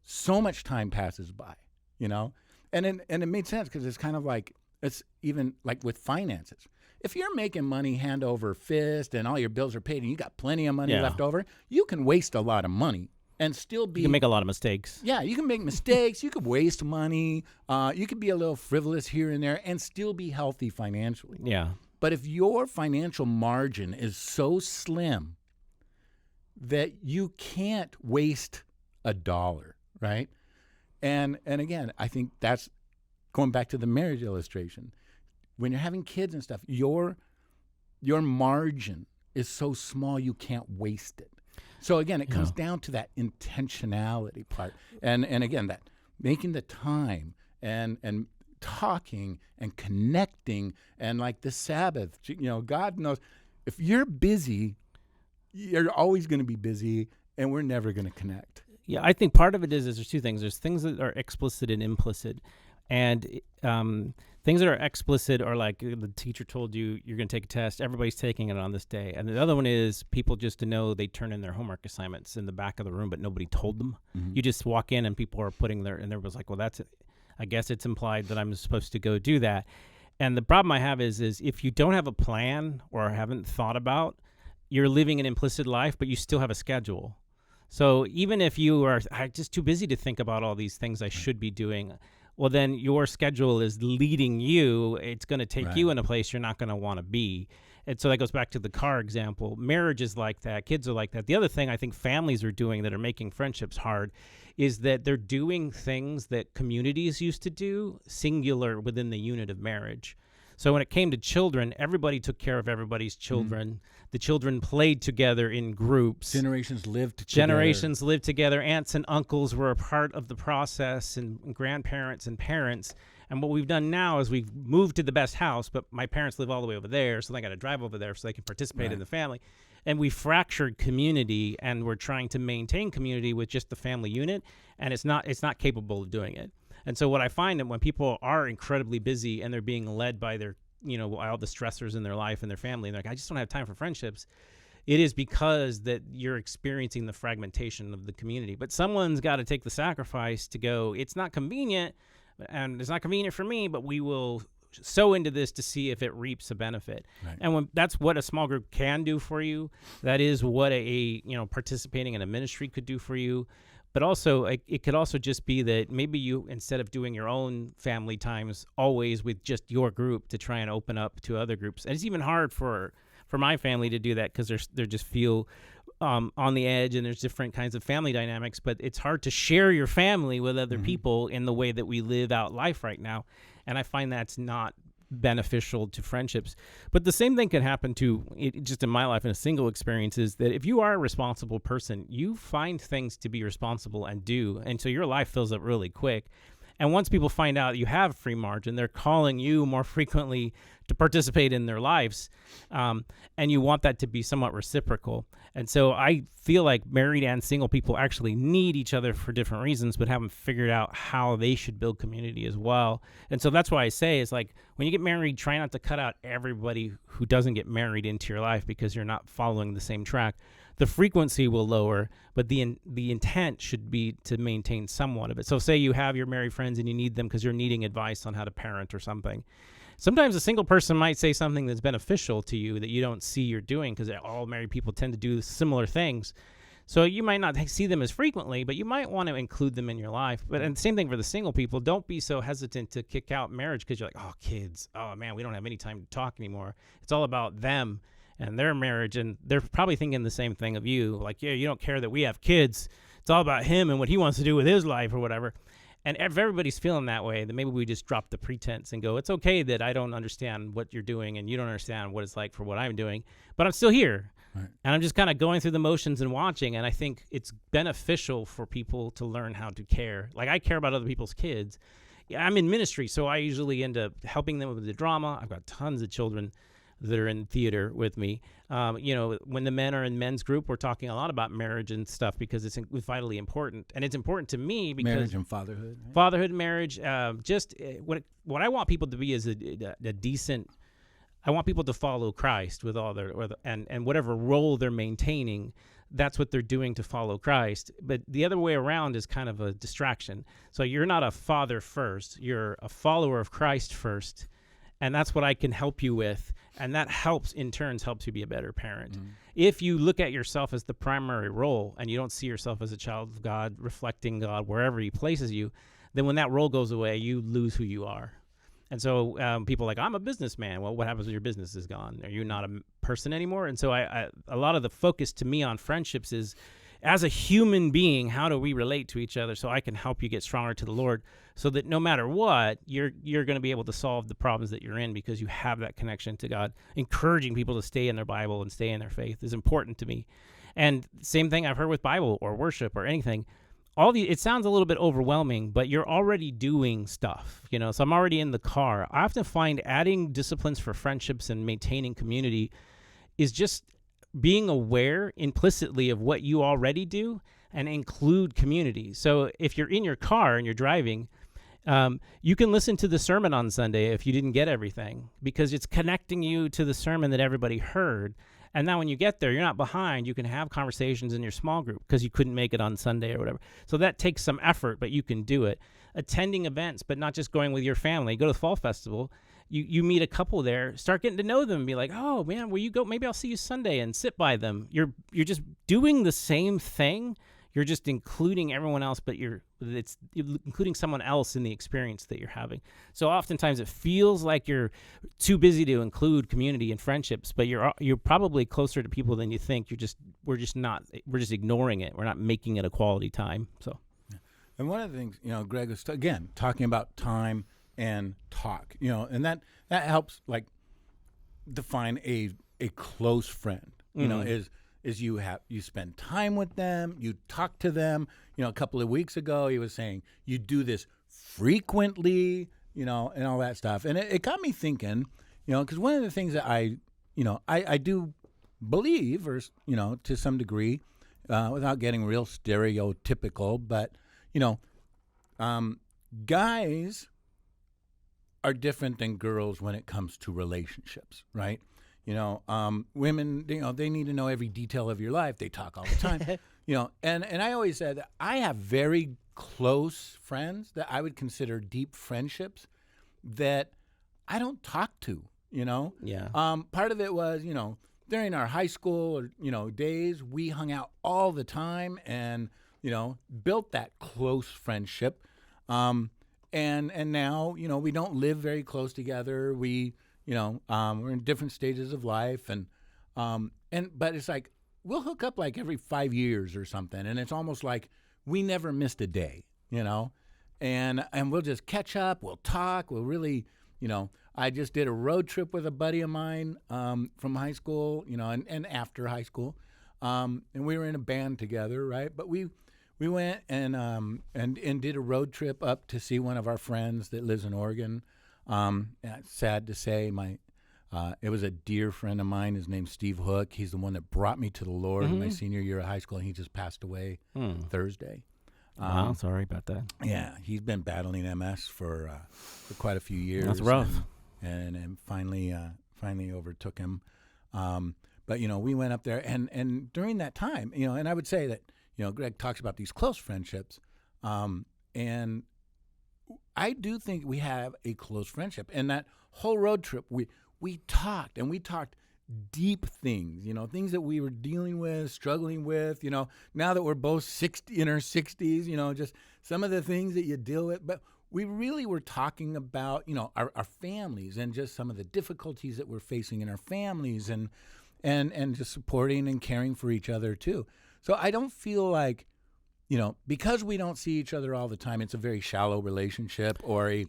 so much time passes by, And it made sense because it's kind of like, it's even like with finances. If you're making money hand over fist and all your bills are paid and you got plenty of money left over, you can waste a lot of money and still be... You can make a lot of mistakes. Yeah, you can make mistakes. You could waste money. You could be a little frivolous here and there and still be healthy financially. Yeah. But if your financial margin is so slim that you can't waste $1, right? And again, I think that's going back to the marriage illustration. When you're having kids and stuff, your margin is so small you can't waste it. So again, it comes down to that intentionality part. And again, that making the time and talking and connecting and like the Sabbath, God knows if you're busy, you're always going to be busy and we're never going to connect. Yeah, I think part of it is there's 2 things. There's things that are explicit and implicit. And things that are explicit are like the teacher told you you're going to take a test. Everybody's taking it on this day. And the other one is people just to know they turn in their homework assignments in the back of the room, but nobody told them. Mm-hmm. You just walk in and people are putting their, and there was like, well, I guess it's implied that I'm supposed to go do that. And the problem I have is if you don't have a plan or haven't thought about, you're living an implicit life, but you still have a schedule. So even if you are just too busy to think about all these things I should be doing, well, then your schedule is leading you. It's going to take you in a place you're not going to want to be. And so that goes back to the car example. Marriage is like that. Kids are like that. The other thing I think families are doing that are making friendships hard is that they're doing things that communities used to do, singular within the unit of marriage. So when it came to children, everybody took care of everybody's children. The children played together in groups. Generations lived together. Aunts and uncles were a part of the process, and grandparents and parents. And what we've done now is we've moved to the best house, but my parents live all the way over there, so they got to drive over there so they can participate in the family. And we fractured community, and we're trying to maintain community with just the family unit, and it's not capable of doing it. And so what I find that when people are incredibly busy and they're being led by their, all the stressors in their life and their family, and they're like, I just don't have time for friendships, it is because that you're experiencing the fragmentation of the community. But someone's got to take the sacrifice to go, it's not convenient, and it's not convenient for me, but we will sow into this to see if it reaps a benefit. Right. And that's what a small group can do for you. That is what participating in a ministry could do for you. But also, it could also just be that maybe you, instead of doing your own family times always with just your group, to try and open up to other groups. And it's even hard for my family to do that because they just feel on the edge, and there's different kinds of family dynamics. But it's hard to share your family with other people in the way that we live out life right now. And I find that's not beneficial to friendships. But the same thing can happen to just in my life in a single experience, is that if you are a responsible person, you find things to be responsible and do, and so your life fills up really quick. And once people find out you have free margin, they're calling you more frequently to participate in their lives, and you want that to be somewhat reciprocal. And so I feel like married and single people actually need each other for different reasons, but haven't figured out how they should build community as well. And so that's why I say, it's like, when you get married, try not to cut out everybody who doesn't get married into your life because you're not following the same track. The frequency will lower, but the intent should be to maintain somewhat of it. So say you have your married friends and you need them because you're needing advice on how to parent or something. Sometimes a single person might say something that's beneficial to you that you don't see you're doing, because all married people tend to do similar things. So you might not see them as frequently, but you might want to include them in your life. But and the same thing for the single people. Don't be so hesitant to kick out marriage because you're like, oh, kids, oh, man, we don't have any time to talk anymore. It's all about them and their marriage, and they're probably thinking the same thing of you. Like, yeah, you don't care that we have kids. It's all about him and what he wants to do with his life or whatever. And if everybody's feeling that way, then maybe we just drop the pretense and go, it's okay that I don't understand what you're doing and you don't understand what it's like for what I'm doing, but I'm still here. Right. And I'm just kind of going through the motions and watching, and I think it's beneficial for people to learn how to care. Like, I care about other people's kids. I'm in ministry, so I usually end up helping them with the drama. I've got tons of children that are in theater with me. When the men are in men's group, we're talking a lot about marriage and stuff because it's vitally important. And it's important to me because marriage and fatherhood. Right? Fatherhood, marriage, what I want people to be is a decent, I want people to follow Christ with all their, and whatever role they're maintaining, that's what they're doing to follow Christ. But the other way around is kind of a distraction. So you're not a father first, you're a follower of Christ first. And that's what I can help you with. And that helps you be a better parent. Mm-hmm. If you look at yourself as the primary role and you don't see yourself as a child of God, reflecting God wherever he places you, then when that role goes away, you lose who you are. And so people are like, I'm a businessman. Well, what happens when your business is gone? Are you not a person anymore? And so a lot of the focus to me on friendships is, as a human being, how do we relate to each other so I can help you get stronger to the Lord, so that no matter what, you're going to be able to solve the problems that you're in because you have that connection to God. Encouraging people to stay in their Bible and stay in their faith is important to me. And same thing I've heard with Bible or worship or anything. It sounds a little bit overwhelming, but you're already doing stuff, so I'm already in the car. I often find adding disciplines for friendships and maintaining community is just being aware implicitly of what you already do and include community. So if you're in your car and you're driving, you can listen to the sermon on Sunday if you didn't get everything, because it's connecting you to the sermon that everybody heard. And now when you get there, you're not behind. You can have conversations in your small group because you couldn't make it on Sunday or whatever. So that takes some effort, but you can do it. Attending events, but not just going with your family. Go to the Fall Festival. You meet a couple there, start getting to know them and be like, oh, man, will you go? Maybe I'll see you Sunday, and sit by them. You're just doing the same thing. You're just including everyone else, but it's including someone else in the experience that you're having. So oftentimes it feels like you're too busy to include community and friendships, but you're probably closer to people than you think. We're just ignoring it. We're not making it a quality time. So, and one of the things, Greg was again talking about time and talk, and that helps like define a close friend, is you spend time with them, you talk to them. A couple of weeks ago he was saying you do this frequently, and all that stuff. And it got me thinking, because one of the things that I do believe, or, to some degree, without getting real stereotypical, but, guys are different than girls when it comes to relationships, right? Women, they need to know every detail of your life. They talk all the time, and I always said that I have very close friends that I would consider deep friendships that I don't talk to, Yeah. Part of it was, during our high school or, days, we hung out all the time and, built that close friendship. And now, we don't live very close together. We, we're in different stages of life, but it's like we'll hook up like every 5 years or something, and it's almost like we never missed a day, and we'll just catch up, we'll talk, we'll really, I just did a road trip with a buddy of mine from high school, and after high school, and we were in a band together, right? But we went and did a road trip up to see one of our friends that lives in Oregon. Sad to say, it was a dear friend of mine. His name's Steve Hook. He's the one that brought me to the Lord in my senior year of high school, and he just passed away Thursday. Wow, sorry about that. Yeah, he's been battling MS for quite a few years. That's rough. And finally overtook him. But we went up there, and during that time, and I would say that Greg talks about these close friendships, and I do think we have a close friendship. And that whole road trip, we talked, and we talked deep things, things that we were dealing with, struggling with, now that we're both in our 60s, just some of the things that you deal with. But we really were talking about, our families and just some of the difficulties that we're facing in our families, and just supporting and caring for each other too. So I don't feel like, because we don't see each other all the time, it's a very shallow relationship or a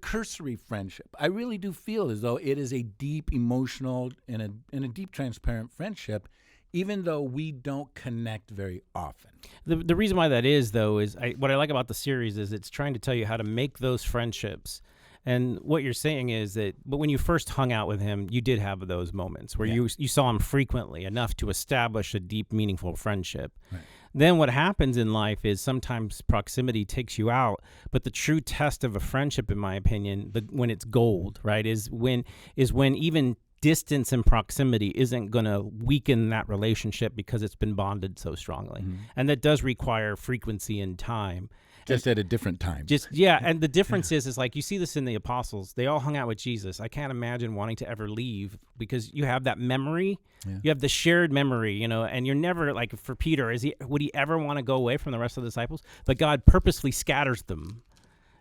cursory friendship. I really do feel as though it is a deep emotional and a deep transparent friendship, even though we don't connect very often. The reason why that is, though, is what I like about the series is it's trying to tell you how to make those friendships. And what you're saying is but when you first hung out with him, you did have those moments where you saw him frequently enough to establish a deep, meaningful friendship. Right. Then what happens in life is sometimes proximity takes you out, but the true test of a friendship, in my opinion, when it's gold, right, is when even distance and proximity isn't going to weaken that relationship because it's been bonded so strongly. Mm-hmm. And that does require frequency and time. Just at a different time. And the difference is like you see this in the apostles. They all hung out with Jesus. I can't imagine wanting to ever leave because you have that memory. Yeah. You have the shared memory, and you're never like for Peter, would he ever want to go away from the rest of the disciples? But God purposely scatters them.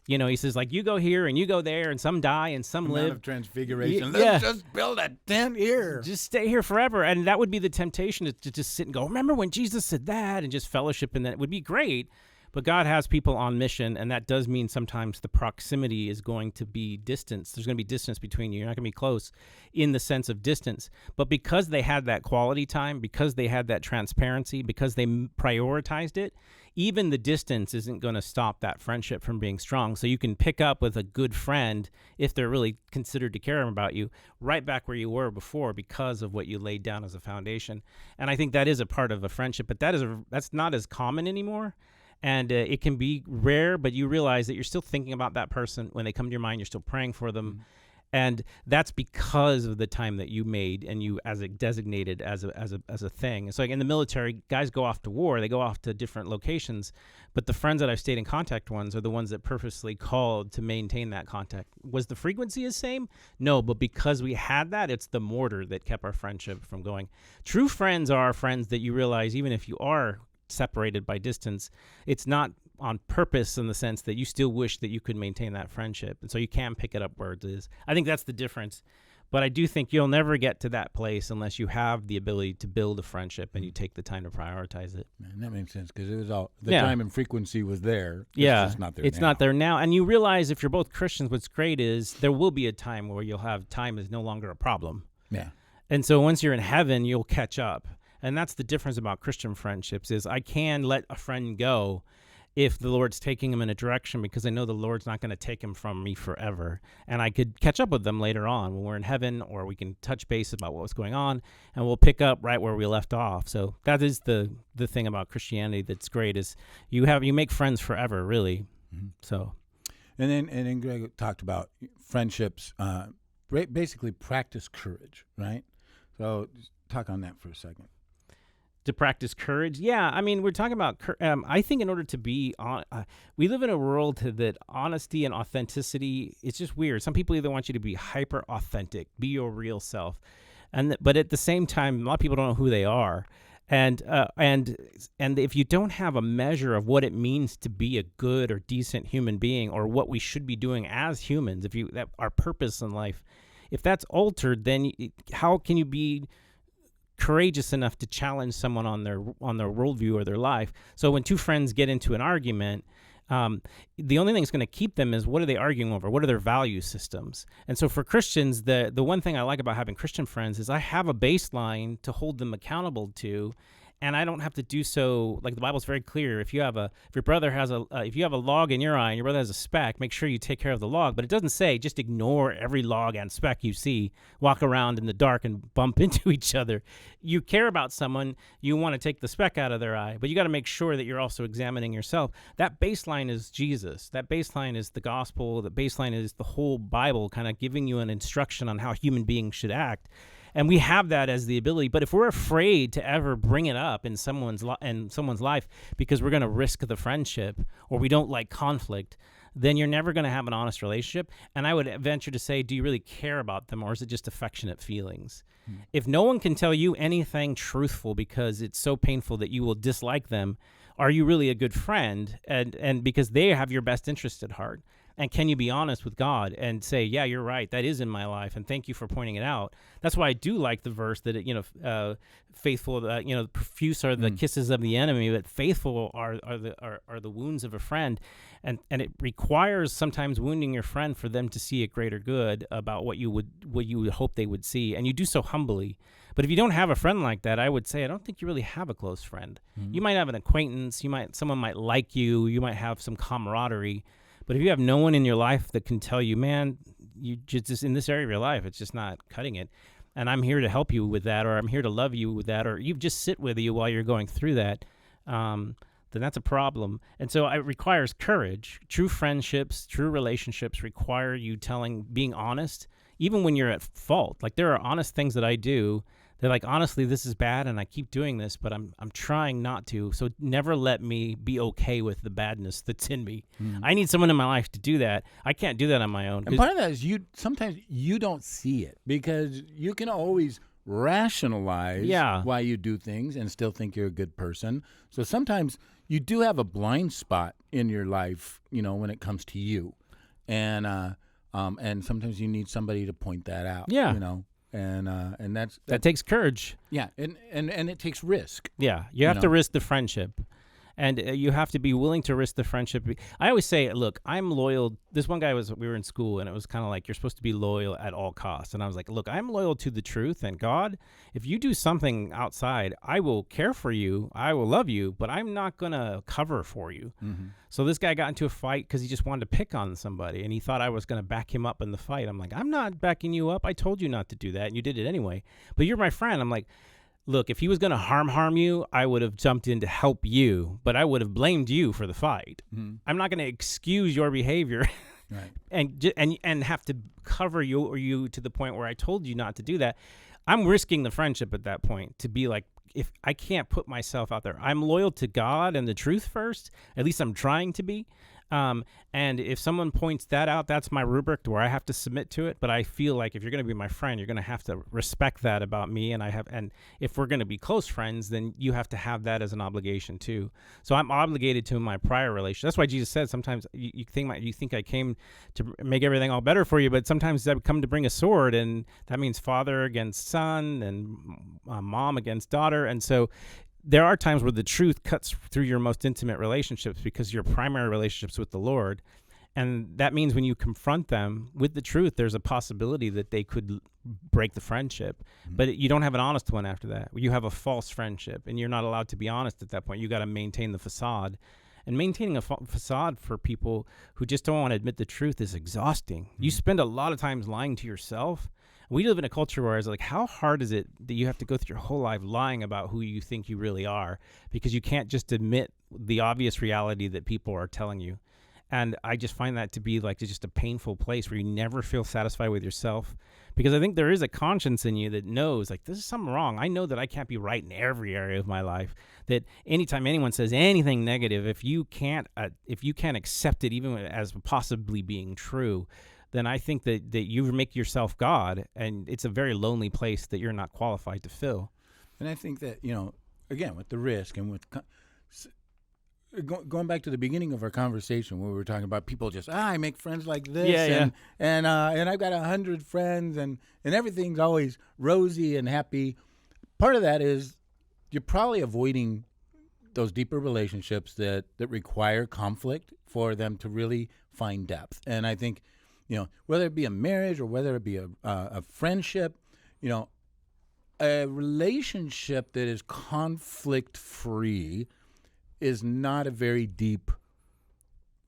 He says like you go here and you go there and some die and some live. Of transfiguration. Let's just build a tent here. Just stay here forever. And that would be the temptation to just sit and go, remember when Jesus said that, and just fellowship, and that would be great. But God has people on mission, and that does mean sometimes the proximity is going to be distance. There's going to be distance between you. You're not going to be close in the sense of distance. But because they had that quality time, because they had that transparency, because they prioritized it, even the distance isn't going to stop that friendship from being strong. So you can pick up with a good friend, if they're really considered to care about you, right back where you were before because of what you laid down as a foundation. And I think that is a part of a friendship, but that's not as common anymore. And it can be rare, but you realize that you're still thinking about that person. When they come to your mind, you're still praying for them. Mm-hmm. And that's because of the time that you made and you as a designated as a thing. It's like in the military, guys go off to war, they go off to different locations, but the friends that I've stayed in contact ones are the ones that purposely called to maintain that contact. Was the frequency the same? No, but because we had that, it's the mortar that kept our friendship from going. True friends are friends that you realize even if you are separated by distance, it's not on purpose in the sense that you still wish that you could maintain that friendship. And so you can pick it up where it is. I think that's the difference. But I do think you'll never get to that place unless you have the ability to build a friendship and you take the time to prioritize it. Man, that makes sense because it was all the time and frequency was there. Yeah, it's just not there. It's now. not there now. And you realize if you're both Christians, what's great is there will be a time where you'll have time is no longer a problem. Yeah. And so once you're in heaven, you'll catch up. And that's the difference about Christian friendships is I can let a friend go if the Lord's taking him in a direction because I know the Lord's not going to take him from me forever. And I could catch up with them later on when we're in heaven, or we can touch base about what was going on, and we'll pick up right where we left off. So that is the thing about Christianity that's great is you make friends forever, really. Mm-hmm. So, and then Greg talked about friendships, basically practice courage, right? So just talk on that for a second. To practice courage. Yeah, I mean, we're talking about, I think in order to be, we live in a world that honesty and authenticity, it's just weird. Some people either want you to be hyper authentic, be your real self. But at the same time, a lot of people don't know who they are. And if you don't have a measure of what it means to be a good or decent human being or what we should be doing as humans, our purpose in life, if that's altered, then how can you be courageous enough to challenge someone on their worldview or their life? So when two friends get into an argument, the only thing that's going to keep them is what are they arguing over? What are their value systems? And so for Christians, the one thing I like about having Christian friends is I have a baseline to hold them accountable to, and I don't have to do so. Like the Bible's very clear. If your brother has if you have a log in your eye and your brother has a speck, make sure you take care of the log. But it doesn't say just ignore every log and speck you see, walk around in the dark and bump into each other. You care about someone, you want to take the speck out of their eye, but you got to make sure that you're also examining yourself. That baseline is Jesus. That baseline is the gospel. The baseline is the whole Bible, kind of giving you an instruction on how human beings should act. And we have that as the ability. But if we're afraid to ever bring it up in someone's life because we're going to risk the friendship or we don't like conflict, then you're never going to have an honest relationship. And I would venture to say, do you really care about them, or is it just affectionate feelings? If no one can tell you anything truthful because it's so painful that you will dislike them, are you really a good friend? And because they have your best interest at heart. And can you be honest with God and say, yeah, you're right, that is in my life, and thank you for pointing it out. That's why I do like the verse that, faithful, profuse are the kisses of the enemy, but faithful are the wounds of a friend. And it requires sometimes wounding your friend for them to see a greater good about what you would hope they would see. And you do so humbly. But if you don't have a friend like that, I would say I don't think you really have a close friend. Mm-hmm. You might have an acquaintance, someone might like you, you might have some camaraderie. But if you have no one in your life that can tell you, man, you just in this area of your life, it's just not cutting it, and I'm here to help you with that, or I'm here to love you with that, or you just sit with you while you're going through that, then that's a problem. And so it requires courage. True friendships, true relationships require you being honest, even when you're at fault. Like there are honest things that I do. They're like, honestly, this is bad, and I keep doing this, but I'm trying not to. So never let me be okay with the badness that's in me. Mm. I need someone in my life to do that. I can't do that on my own. And part of that is sometimes you don't see it because you can always rationalize why you do things and still think you're a good person. So sometimes you do have a blind spot in your life, when it comes to you, and sometimes you need somebody to point that out. Yeah. And that takes courage. Yeah, and it takes risk. Yeah, you have to risk the friendship. And you have to be willing to risk the friendship. I always say, look, I'm loyal. This one guy we were in school, and it was kind of like, you're supposed to be loyal at all costs. And I was like, look, I'm loyal to the truth. And God, if you do something outside, I will care for you. I will love you, but I'm not going to cover for you. Mm-hmm. So this guy got into a fight because he just wanted to pick on somebody, and he thought I was going to back him up in the fight. I'm like, I'm not backing you up. I told you not to do that, and you did it anyway. But you're my friend. I'm like, look, if he was going to harm you, I would have jumped in to help you, but I would have blamed you for the fight. Mm-hmm. I'm not going to excuse your behavior right. and have to cover you to the point where I told you not to do that. I'm risking the friendship at that point to be like, if I can't put myself out there, I'm loyal to God and the truth first. At least I'm trying to be. And if someone points that out, that's my rubric to where I have to submit to it. But I feel like if you're going to be my friend, you're going to have to respect that about me. And if we're going to be close friends, then you have to have that as an obligation too. So I'm obligated to my prior relationship. That's why Jesus said sometimes you think I came to make everything all better for you, but sometimes I come to bring a sword, and that means father against son and mom against daughter. And so there are times where the truth cuts through your most intimate relationships because your primary relationships with the Lord. And that means when you confront them with the truth, there's a possibility that they could break the friendship. But you don't have an honest one after that. You have a false friendship, and you're not allowed to be honest at that point. You got to maintain the facade. And maintaining a facade for people who just don't want to admit the truth is exhausting. You spend a lot of times lying to yourself. We live in a culture where it's like, how hard is it that you have to go through your whole life lying about who you think you really are because you can't just admit the obvious reality that people are telling you. And I just find that to be like just a painful place where you never feel satisfied with yourself, because I think there is a conscience in you that knows like this is something wrong. I know that I can't be right in every area of my life, that anytime anyone says anything negative, if you can't accept it even as possibly being true, then I think that you make yourself God, and it's a very lonely place that you're not qualified to fill. And I think that, again, with the risk and with going back to the beginning of our conversation where we were talking about people just, I make friends like this, and I've got 100 friends, and everything's always rosy and happy. Part of that is you're probably avoiding those deeper relationships that require conflict for them to really find depth. And I think, whether it be a marriage or whether it be a friendship, a relationship that is conflict-free is not a very deep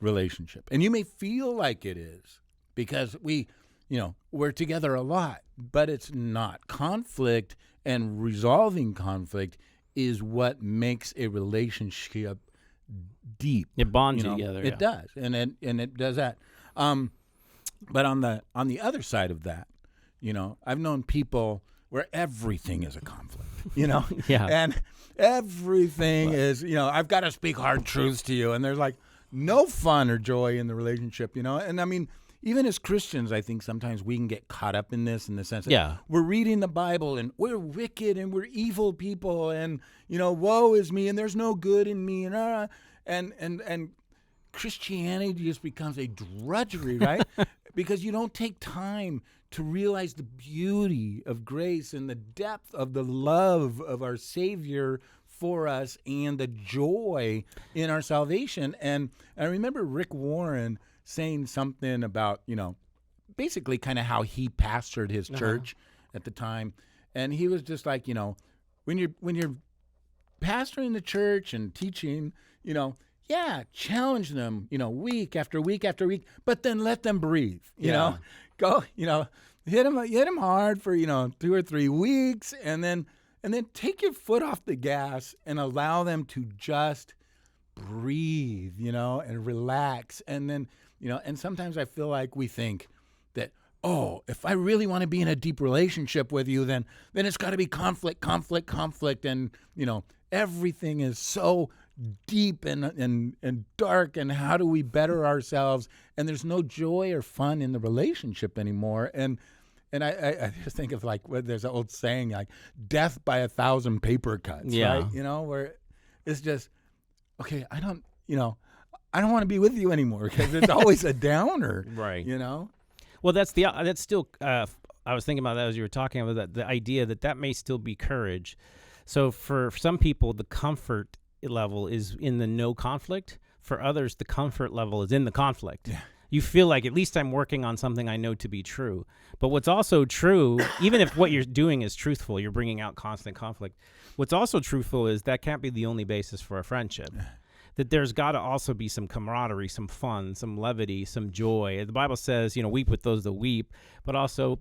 relationship. And you may feel like it is because we're together a lot, but it's not. Conflict and resolving conflict is what makes a relationship deep. It bonds you together. It does, and it does that. But on the other side of that, I've known people where everything is a conflict, and everything is, I've got to speak hard truths to you, and there's like no fun or joy in the relationship, and I mean, even as Christians, I think sometimes we can get caught up in this in the sense that we're reading the Bible and we're wicked and we're evil people, and woe is me, and there's no good in me, and Christianity just becomes a drudgery, right? Because you don't take time to realize the beauty of grace and the depth of the love of our Savior for us and the joy in our salvation. And I remember Rick Warren saying something about, basically kind of how he pastored his church at the time. And he was just like, when you're pastoring the church and teaching, challenge them, week after week after week, but then let them breathe, go, hit them hard for, 2 or 3 weeks, and then take your foot off the gas and allow them to just breathe, and relax. And then, and sometimes I feel like we think that, if I really want to be in a deep relationship with you, then it's got to be conflict. And, everything is so deep and dark, and how do we better ourselves? And there's no joy or fun in the relationship anymore. And I just think of like, there's an old saying like death by 1,000 paper cuts, right? Where it's just, okay, I don't want to be with you anymore because it's always a downer, right? Well, that's still. I was thinking about that as you were talking about that, the idea that may still be courage. So for some people, the comfort level is in the no conflict. For others, the comfort level is in the conflict. Yeah. You feel like at least I'm working on something I know to be true. But what's also true, even if what you're doing is truthful, you're bringing out constant conflict. What's also truthful is that can't be the only basis for a friendship. That there's got to also be some camaraderie, some fun, some levity, some joy. The Bible says, weep with those that weep, but also,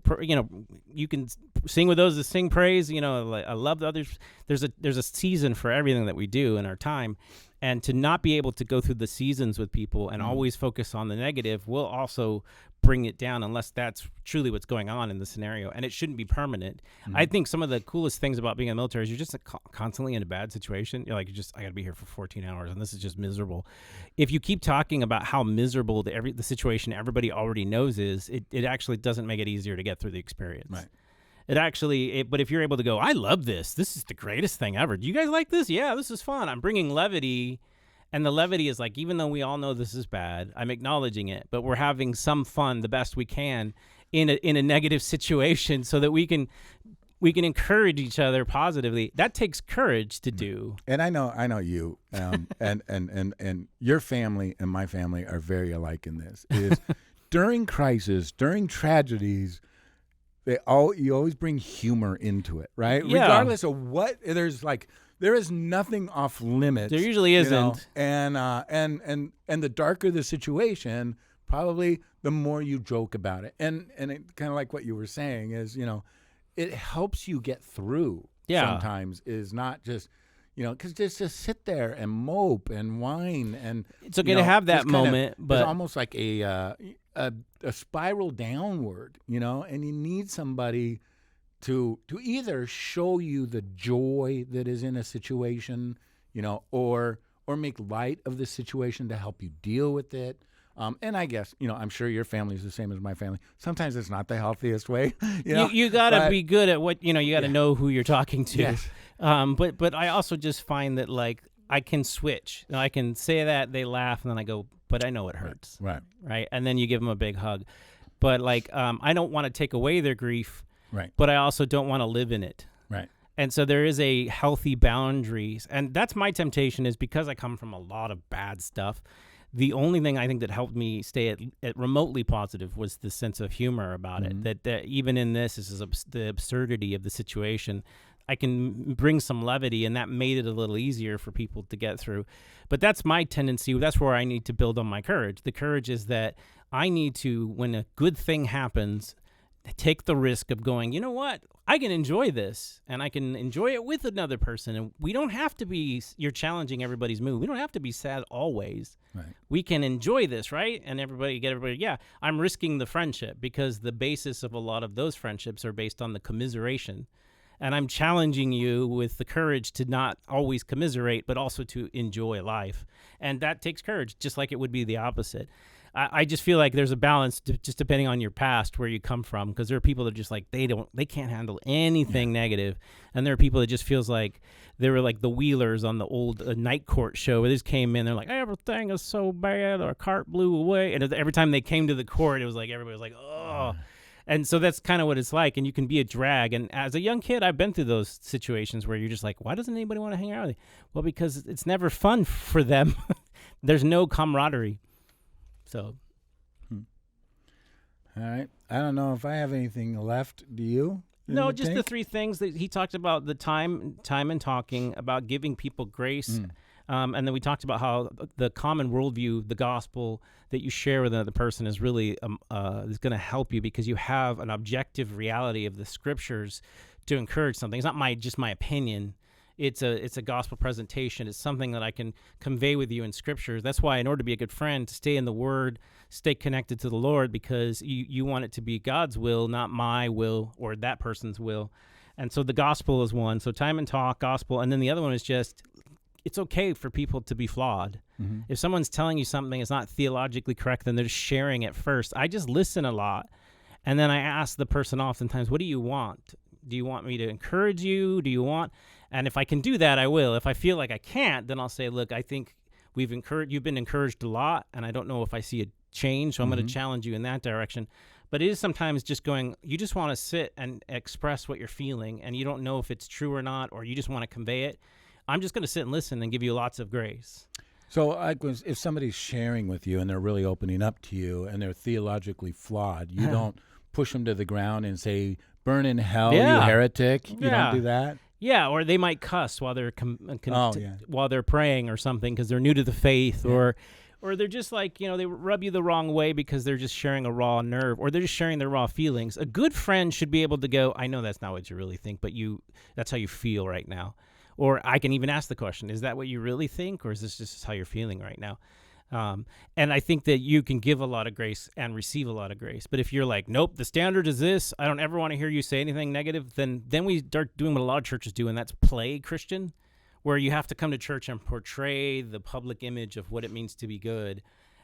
you can sing with those that sing praise. I love the others. There's a season for everything that we do in our time, And to not be able to go through the seasons with people and always focus on the negative will also bring it down, unless that's truly what's going on in the scenario. And it shouldn't be permanent. I think some of the coolest things about being in the military is you're just constantly in a bad situation. You're like, I got to be here for 14 hours and this is just miserable. If you keep talking about how miserable the situation everybody already knows is, it actually doesn't make it easier to get through the experience. Right. But if you're able to go, I love this. This is the greatest thing ever. Do you guys like this? Yeah, this is fun. I'm bringing levity. And the levity is like, even though we all know this is bad, I'm acknowledging it, but we're having some fun the best we can in a negative situation so that we can encourage each other positively. That takes courage to do. And I know you, and your family and my family are very alike in this. Is during crisis, during tragedies, you always bring humor into it, right? Yeah. Regardless of what, there is nothing off limits. There usually isn't. And the darker the situation, probably the more you joke about it. And it kind of like what you were saying is, it helps you get through. Yeah. Sometimes is not just, because just sit there and mope and whine, and it's okay to have that moment, but it's almost like a spiral downward, and you need somebody to either show you the joy that is in a situation, or make light of the situation to help you deal with it. And I guess, I'm sure your family is the same as my family. Sometimes it's not the healthiest way. You got to be good at what, you got to know who you're talking to. Yes. But I also just find that, like, I can switch. I can say that, they laugh, and then I go, but I know it hurts. Right. And then you give them a big hug. But, like, I don't want to take away their grief. Right. But I also don't want to live in it. Right. And so there is a healthy boundaries. And that's my temptation, is because I come from a lot of bad stuff. The only thing I think that helped me stay at remotely positive was the sense of humor about it. That even in this is the absurdity of the situation, I can bring some levity, and that made it a little easier for people to get through. But that's my tendency. That's where I need to build on my courage. The courage is that I need to, when a good thing happens, take the risk of going, you know what? I can enjoy this, and I can enjoy it with another person. And we don't have to be, you're challenging everybody's mood. We don't have to be sad always. Right. We can enjoy this, right? And everybody, yeah, I'm risking the friendship, because the basis of a lot of those friendships are based on the commiseration. And I'm challenging you with the courage to not always commiserate, but also to enjoy life. And that takes courage, just like it would be the opposite. I just feel like there's a balance just depending on your past, where you come from, because there are people that are just like, they can't handle anything negative. And there are people that just feels like they were like the Wheelers on the old Night Court show, where they just came in, they're like, everything is so bad, our cart blew away. And every time they came to the court, it was like, everybody was like, oh. And so that's kind of what it's like, and you can be a drag. And as a young kid, I've been through those situations where you're just like, why doesn't anybody want to hang out with you? Well, because it's never fun for them. There's no camaraderie. So. All right. I don't know if I have anything left. Do you? No, just the three things that he talked about: the time and talking, about giving people grace. And then we talked about how the common worldview, the gospel that you share with another person is really is going to help you, because you have an objective reality of the scriptures to encourage something. It's not just my opinion. It's a gospel presentation. It's something that I can convey with you in scriptures. That's why, in order to be a good friend, to stay in the Word, stay connected to the Lord, because you want it to be God's will, not my will or that person's will. And so the gospel is one. So time and talk, gospel. And then the other one is just, it's okay for people to be flawed. Mm-hmm. If someone's telling you something is not theologically correct, then they're just sharing it first. I just listen a lot. And then I ask the person oftentimes, what do you want? Do you want me to encourage you? Do you want... And if I can do that, I will. If I feel like I can't, then I'll say, look, I think you've been encouraged a lot, and I don't know if I see a change, so I'm going to challenge you in that direction. But it is sometimes just going, you just want to sit and express what you're feeling, and you don't know if it's true or not, or you just want to convey it. I'm just going to sit and listen and give you lots of grace. So if somebody's sharing with you and they're really opening up to you and they're theologically flawed, you don't push them to the ground and say, burn in hell, you heretic. You don't do that? Yeah, or they might cuss while they're while they're praying or something, because they're new to the faith, or they're just like, they rub you the wrong way because they're just sharing a raw nerve, or they're just sharing their raw feelings. A good friend should be able to go, I know that's not what you really think, but that's how you feel right now. Or I can even ask the question, is that what you really think, or is this just how you're feeling right now? And I think that you can give a lot of grace and receive a lot of grace. But if you're like, nope, the standard is this, I don't ever want to hear you say anything negative, then we start doing what a lot of churches do, and that's play Christian, where you have to come to church and portray the public image of what it means to be good.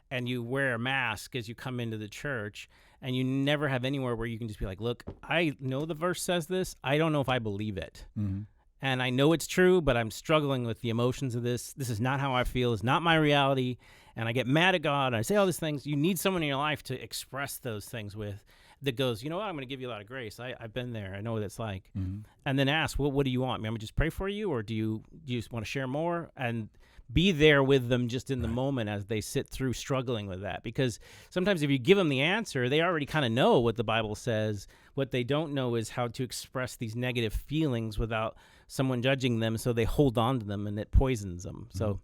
And you wear a mask as you come into the church, and you never have anywhere where you can just be like, look, I know the verse says this. I don't know if I believe it. Mm-hmm. And I know it's true, but I'm struggling with the emotions of this. This is not how I feel. It's not my reality. And I get mad at God. And I say all these things. You need someone in your life to express those things with that goes, you know what, I'm going to give you a lot of grace. I've been there. I know what it's like. Mm-hmm. And then ask, well, what do you want? Me? I'm going to just pray for you, or do you just want to share more? And be there with them just in the moment as they sit through struggling with that. Because sometimes if you give them the answer, they already kind of know what the Bible says. What they don't know is how to express these negative feelings without someone judging them, so they hold on to them, and it poisons them. So,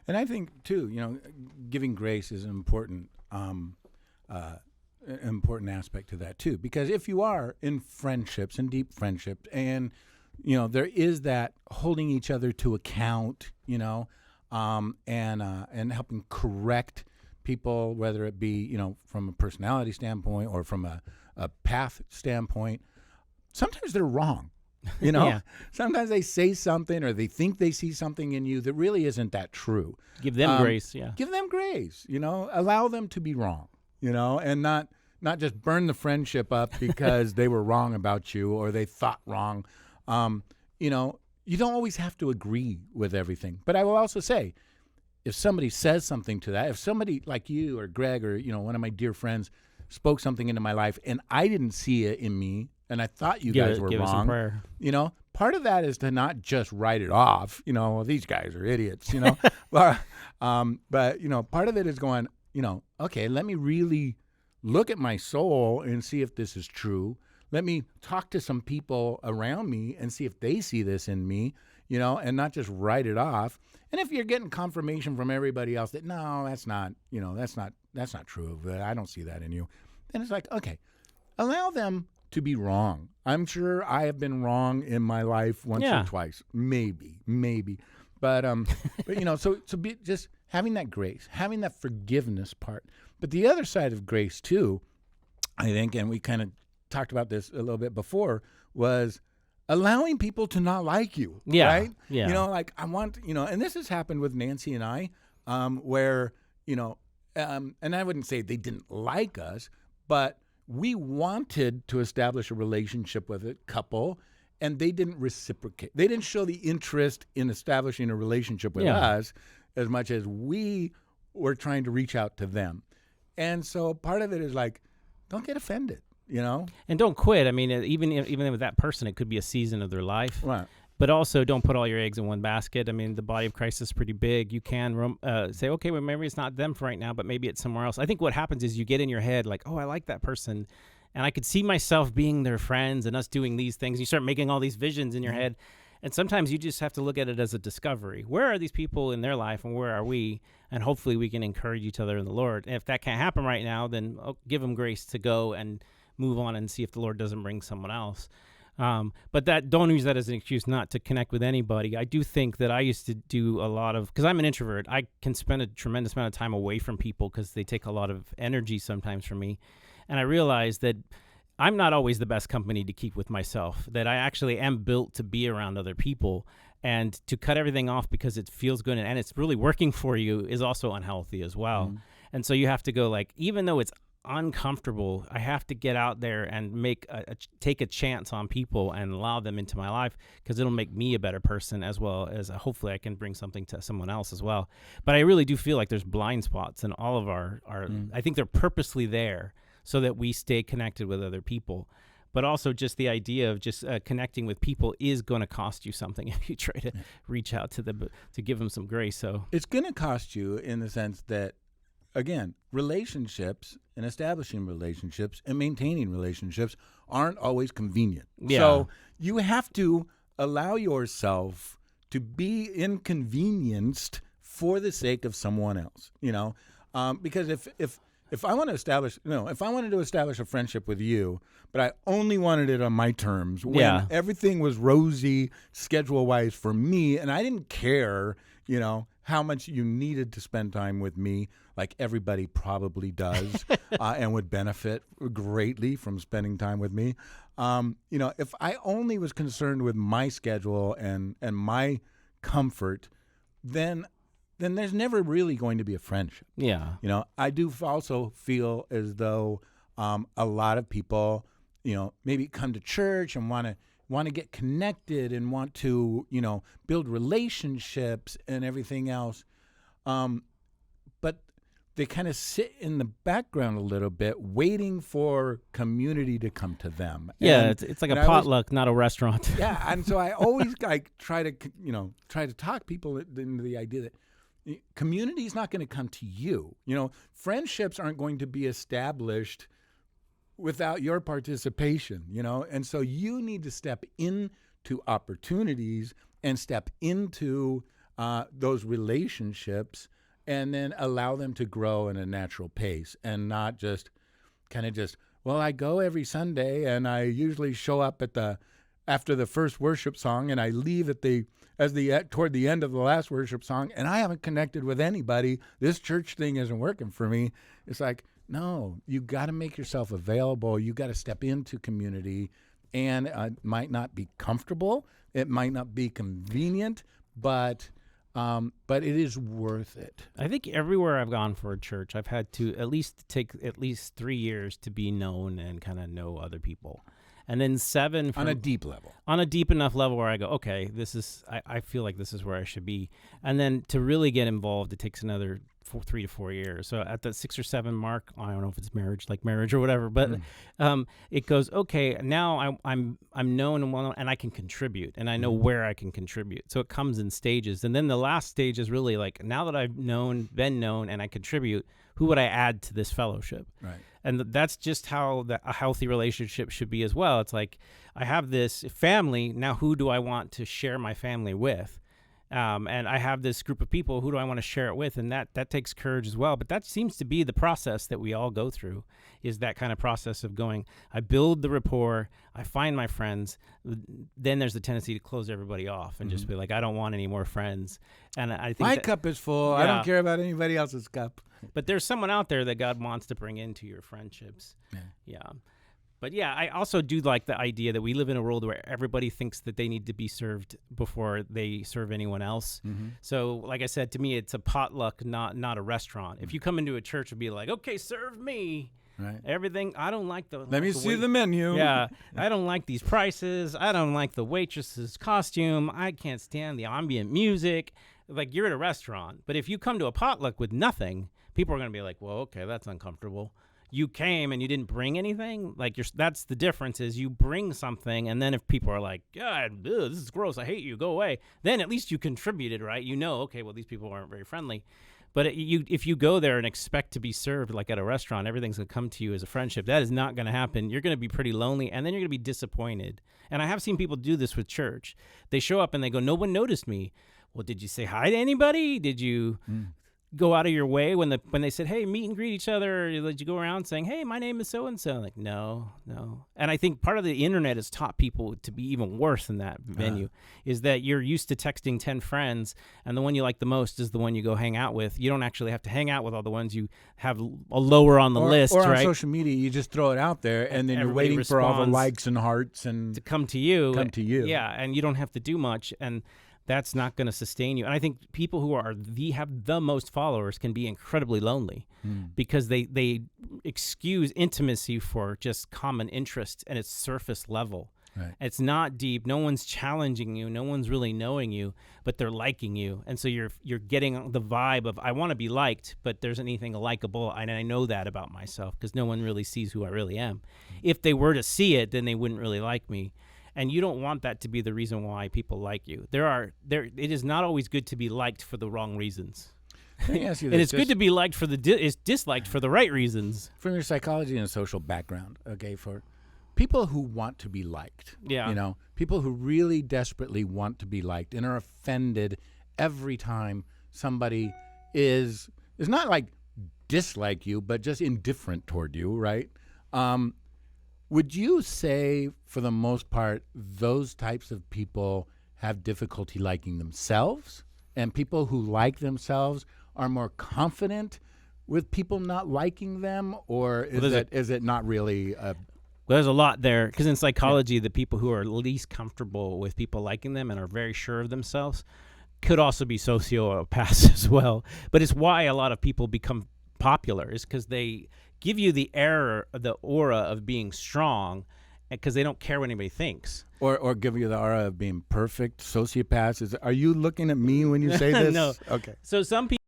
and I think too, giving grace is an important aspect to that too, because if you are in friendships and deep friendships, and there is that holding each other to account, and helping correct people, whether it be from a personality standpoint or from a path standpoint, sometimes they're wrong. Yeah. Sometimes they say something, or they think they see something in you that really isn't that true. Give them grace. Yeah. Give them grace. Allow them to be wrong. And not just burn the friendship up because they were wrong about you or they thought wrong. You don't always have to agree with everything. But I will also say, if somebody says something to that, if somebody like you or Greg or one of my dear friends spoke something into my life and I didn't see it in me, and I thought you guys were give us a wrong, prayer. Part of that is to not just write it off. Well, these guys are idiots. But part of it is going, okay, let me really look at my soul and see if this is true. Let me talk to some people around me and see if they see this in me, and not just write it off. And if you're getting confirmation from everybody else that no, that's not true, but I don't see that in you, then it's like, okay, allow them to be wrong. I'm sure I have been wrong in my life once or twice, maybe, but so be just having that grace, having that forgiveness part. But the other side of grace too, I think, and we kind of talked about this a little bit before, was allowing people to not like you. Yeah. Right? Yeah. I want, and this has happened with Nancy and I, where, and I wouldn't say they didn't like us, but we wanted to establish a relationship with a couple, and they didn't reciprocate. They didn't show the interest in establishing a relationship with us as much as we were trying to reach out to them. And so part of it is like, don't get offended, And don't quit. I mean, even with that person, it could be a season of their life. Right. But also, don't put all your eggs in one basket. I mean, the body of Christ is pretty big. You can say, okay, well, maybe it's not them for right now, but maybe it's somewhere else. I think what happens is you get in your head like, oh, I like that person, and I could see myself being their friends and us doing these things. You start making all these visions in your head, and sometimes you just have to look at it as a discovery. Where are these people in their life, and where are we? And hopefully we can encourage each other in the Lord. And if that can't happen right now, then give them grace to go and move on and see if the Lord doesn't bring someone else. But don't use that as an excuse not to connect with anybody. I do think that I used to do a lot of, because I'm an introvert, I can spend a tremendous amount of time away from people because they take a lot of energy sometimes from me. And I realized that I'm not always the best company to keep with myself, that I actually am built to be around other people, and to cut everything off because it feels good and it's really working for you is also unhealthy as well. Mm-hmm. And so you have to go like, even though it's uncomfortable, I have to get out there and take a chance on people and allow them into my life, because it'll make me a better person, as well as hopefully I can bring something to someone else as well. But I really do feel like there's blind spots in all of our I think they're purposely there so that we stay connected with other people. But also just the idea of just connecting with people is going to cost you something if you try to reach out to them to give them some grace. So it's going to cost you in the sense that, again, relationships and establishing relationships and maintaining relationships aren't always convenient. Yeah. So you have to allow yourself to be inconvenienced for the sake of someone else, because if if I want to establish, if I wanted to establish a friendship with you, but I only wanted it on my terms, when everything was rosy schedule-wise for me, and I didn't care, how much you needed to spend time with me, like everybody probably does, and would benefit greatly from spending time with me. If I only was concerned with my schedule and my comfort, then there's never really going to be a friendship. Yeah. I do also feel as though a lot of people, maybe come to church and want to get connected and want to, build relationships and everything else. But they kind of sit in the background a little bit, waiting for community to come to them. Yeah, it's like a potluck, not a restaurant. Yeah, and so I always try to talk people into the idea that community is not going to come to you. Friendships aren't going to be established without your participation, and so you need to step into opportunities and step into those relationships and then allow them to grow in a natural pace and not just well, I go every Sunday and I usually show up after the first worship song and I leave toward the end of the last worship song and I haven't connected with anybody. This church thing isn't working for me. It's like, no, you got to make yourself available. You got to step into community, and it might not be comfortable. It might not be convenient, but it is worth it. I think everywhere I've gone for a church, I've had to take at least 3 years to be known and kind of know other people. And then 7 on a deep level. On a deep enough level where I go, okay, I feel like this is where I should be. And then to really get involved, it takes another 3 to 4 years. So at the 6 or 7 mark, I don't know if it's marriage or whatever, but it goes, okay, now I'm known and well, and I can contribute, and I know where I can contribute. So it comes in stages. And then the last stage is really like, now that I've been known, and I contribute, who would I add to this fellowship? Right. And that's just how a healthy relationship should be as well. It's like, I have this family, now who do I want to share my family with? And I have this group of people, who do I want to share it with? And that takes courage as well. But that seems to be the process that we all go through, is that kind of process of going, I build the rapport, I find my friends, then there's the tendency to close everybody off and just be like, I don't want any more friends. And I think my cup is full. Yeah. I don't care about anybody else's cup. But there's someone out there that God wants to bring into your friendships. Yeah. But yeah, I also do like the idea that we live in a world where everybody thinks that they need to be served before they serve anyone else. So like I said, to me, it's a potluck, not a restaurant. If you come into a church and be like, okay, serve me. Right. Everything. I don't like Let me see the menu. Yeah. I don't like these prices. I don't like the waitress's costume. I can't stand the ambient music. Like, you're at a restaurant. But if you come to a potluck with nothing, people are going to be like, well, okay, that's uncomfortable. You came and you didn't bring anything. Like, that's the difference, is you bring something, and then if people are like, God, this is gross, I hate you, go away, then at least you contributed, right? Okay, well, these people aren't very friendly. But if you go there and expect to be served like at a restaurant, everything's going to come to you as a friendship. That is not going to happen. You're going to be pretty lonely, and then you're going to be disappointed. And I have seen people do this with church. They show up and they go, no one noticed me. Well, did you say hi to anybody? Did you go out of your way when they said, hey, meet and greet each other? Or did you go around saying, hey, my name is so-and-so? Like, no. And I think part of the internet has taught people to be even worse in that venue, is that you're used to texting 10 friends, and the one you like the most is the one you go hang out with. You don't actually have to hang out with all the ones you have a lower on the list, or right? on social media, you just throw it out there, and then you're waiting for all the likes and hearts and to come to you. Yeah, and you don't have to do much, and that's not going to sustain you. And I think people who have the most followers can be incredibly lonely because they excuse intimacy for just common interest, and it's surface level. Right. It's not deep. No one's challenging you. No one's really knowing you, but they're liking you. And so you're getting the vibe of, I want to be liked, but there's anything likable. And I know that about myself because no one really sees who I really am. If they were to see it, then they wouldn't really like me. And you don't want that to be the reason why people like you. It is not always good to be liked for the wrong reasons. Let me ask you this. And it's good to be liked for is disliked for the right reasons. From your psychology and social background, okay, for people who want to be liked, people who really desperately want to be liked and are offended every time somebody is not like dislike you, but just indifferent toward you, right? Would you say, for the most part, those types of people have difficulty liking themselves, and people who like themselves are more confident with people not liking them, or is it not really? Well, there's a lot there, because in psychology, the people who are least comfortable with people liking them and are very sure of themselves could also be sociopaths as well. But it's why a lot of people become popular, is because they give you the aura of being strong, because they don't care what anybody thinks. Or give you the aura of being perfect. Sociopaths. Are you looking at me when you say this? No. Okay. So some people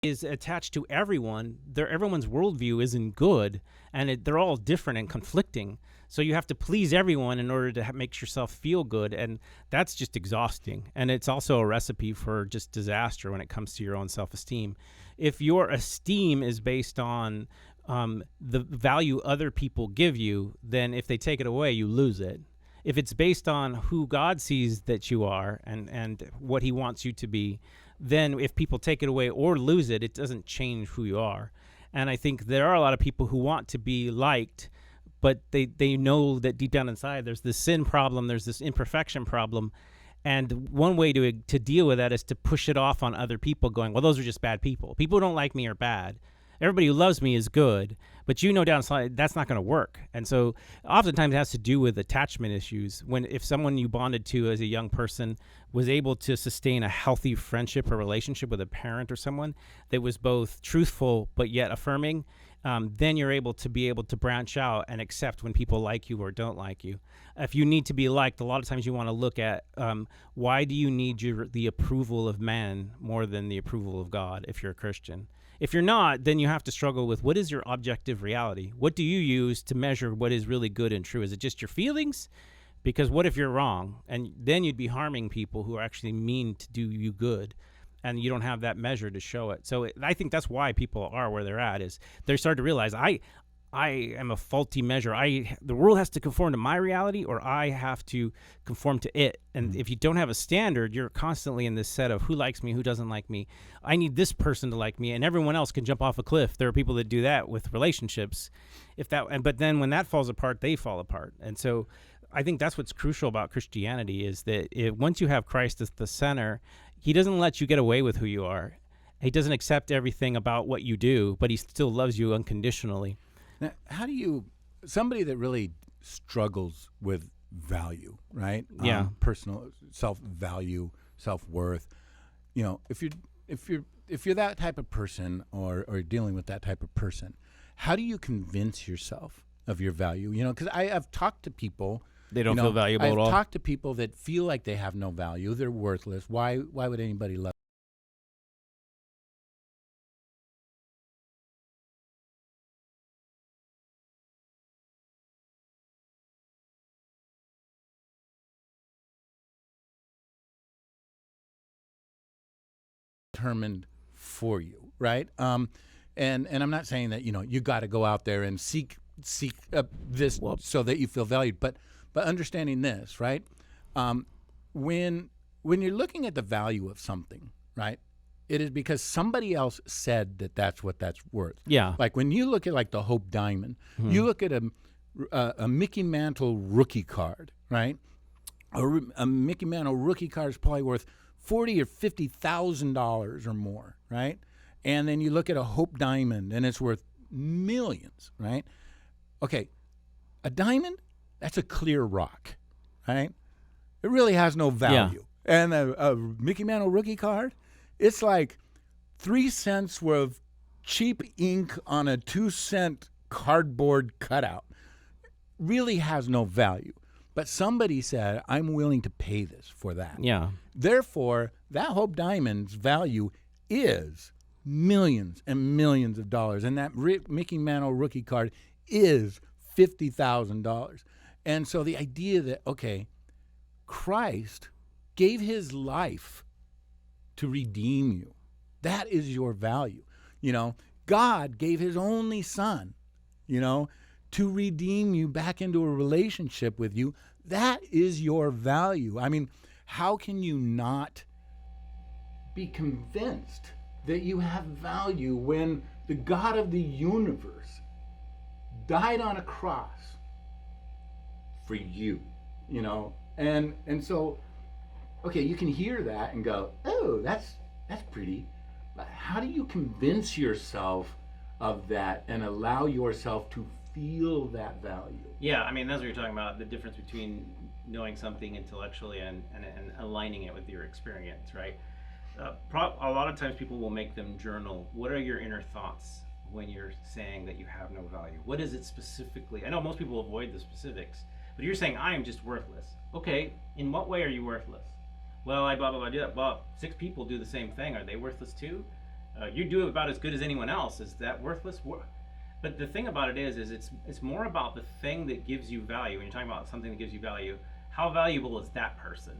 is attached to everyone. Everyone's worldview isn't good, and they're all different and conflicting. So you have to please everyone in order to make yourself feel good, and that's just exhausting. And it's also a recipe for just disaster when it comes to your own self-esteem. If your esteem is based on the value other people give you, then if they take it away, you lose it. If it's based on who God sees that you are and what he wants you to be, then if people take it away or lose it, it doesn't change who you are. And I think there are a lot of people who want to be liked, but they know that deep down inside there's this sin problem, there's this imperfection problem. And one way to deal with that is to push it off on other people, going, well, those are just bad people. People who don't like me are bad. Everybody who loves me is good, but down inside that's not going to work. And so oftentimes it has to do with attachment issues. If someone you bonded to as a young person was able to sustain a healthy friendship or relationship with a parent or someone that was both truthful but yet affirming, then you're able to branch out and accept when people like you or don't like you. If you need to be liked, a lot of times you want to look at why do you need the approval of man more than the approval of God if you're a Christian. If you're not, then you have to struggle with what is your objective reality? What do you use to measure what is really good and true? Is it just your feelings? Because what if you're wrong? And then you'd be harming people who are actually mean to do you good, and you don't have that measure to show it. So I think that's why people are where they're at, is they start to realize I am a faulty measure. The world has to conform to my reality, or I have to conform to it. And if you don't have a standard, you're constantly in this set of who likes me, who doesn't like me. I need this person to like me, and everyone else can jump off a cliff. There are people that do that with relationships. But then when that falls apart, they fall apart. And so I think that's what's crucial about Christianity, is that once you have Christ as the center, he doesn't let you get away with who you are. He doesn't accept everything about what you do, but he still loves you unconditionally. Now, how do somebody that really struggles with value, right? Yeah. Personal self-value, self-worth. If you're that type of person, or dealing with that type of person, how do you convince yourself of your value? Because I've talked to people. They don't feel valuable at all. I've talked to people that feel like they have no value. They're worthless. Why would anybody love? Determined for you, right? And I'm not saying that you got to go out there and seek this so that you feel valued, but understanding this, right? When you're looking at the value of something, right, it is because somebody else said that's what that's worth. Yeah. Like when you look at like the Hope Diamond, you look at a Mickey Mantle rookie card, right? A Mickey Mantle rookie card is probably worth $40,000 or $50,000 or more, right? And then you look at a Hope Diamond, and it's worth millions, right? Okay, a diamond, that's a clear rock, right? It really has no value. Yeah. And a Mickey Mantle rookie card, it's like 3 cents worth of cheap ink on a 2-cent cardboard cutout. Really has no value. But somebody said, I'm willing to pay this for that. Yeah. Therefore, that Hope Diamond's value is millions and millions of dollars. And that Mickey Mantle rookie card is $50,000. And so the idea that, okay, Christ gave his life to redeem you. That is your value. God gave his only son, to redeem you back into a relationship with you. That is your value. I mean, how can you not be convinced that you have value when the God of the universe died on a cross for you, And so, okay, you can hear that and go, oh, that's pretty. But how do you convince yourself of that and allow yourself to feel that value? Yeah, I mean, that's what you're talking about, the difference between knowing something intellectually and aligning it with your experience, right? A lot of times people will make them journal. What are your inner thoughts when you're saying that you have no value? What is it specifically? I know most people avoid the specifics, but you're saying, I am just worthless. Okay, in what way are you worthless? Well, I blah, blah, blah, do that. Well, 6 people do the same thing. Are they worthless too? You do about as good as anyone else. Is that worthless? But the thing about it is it's more about the thing that gives you value. When you're talking about something that gives you value, how valuable is that person?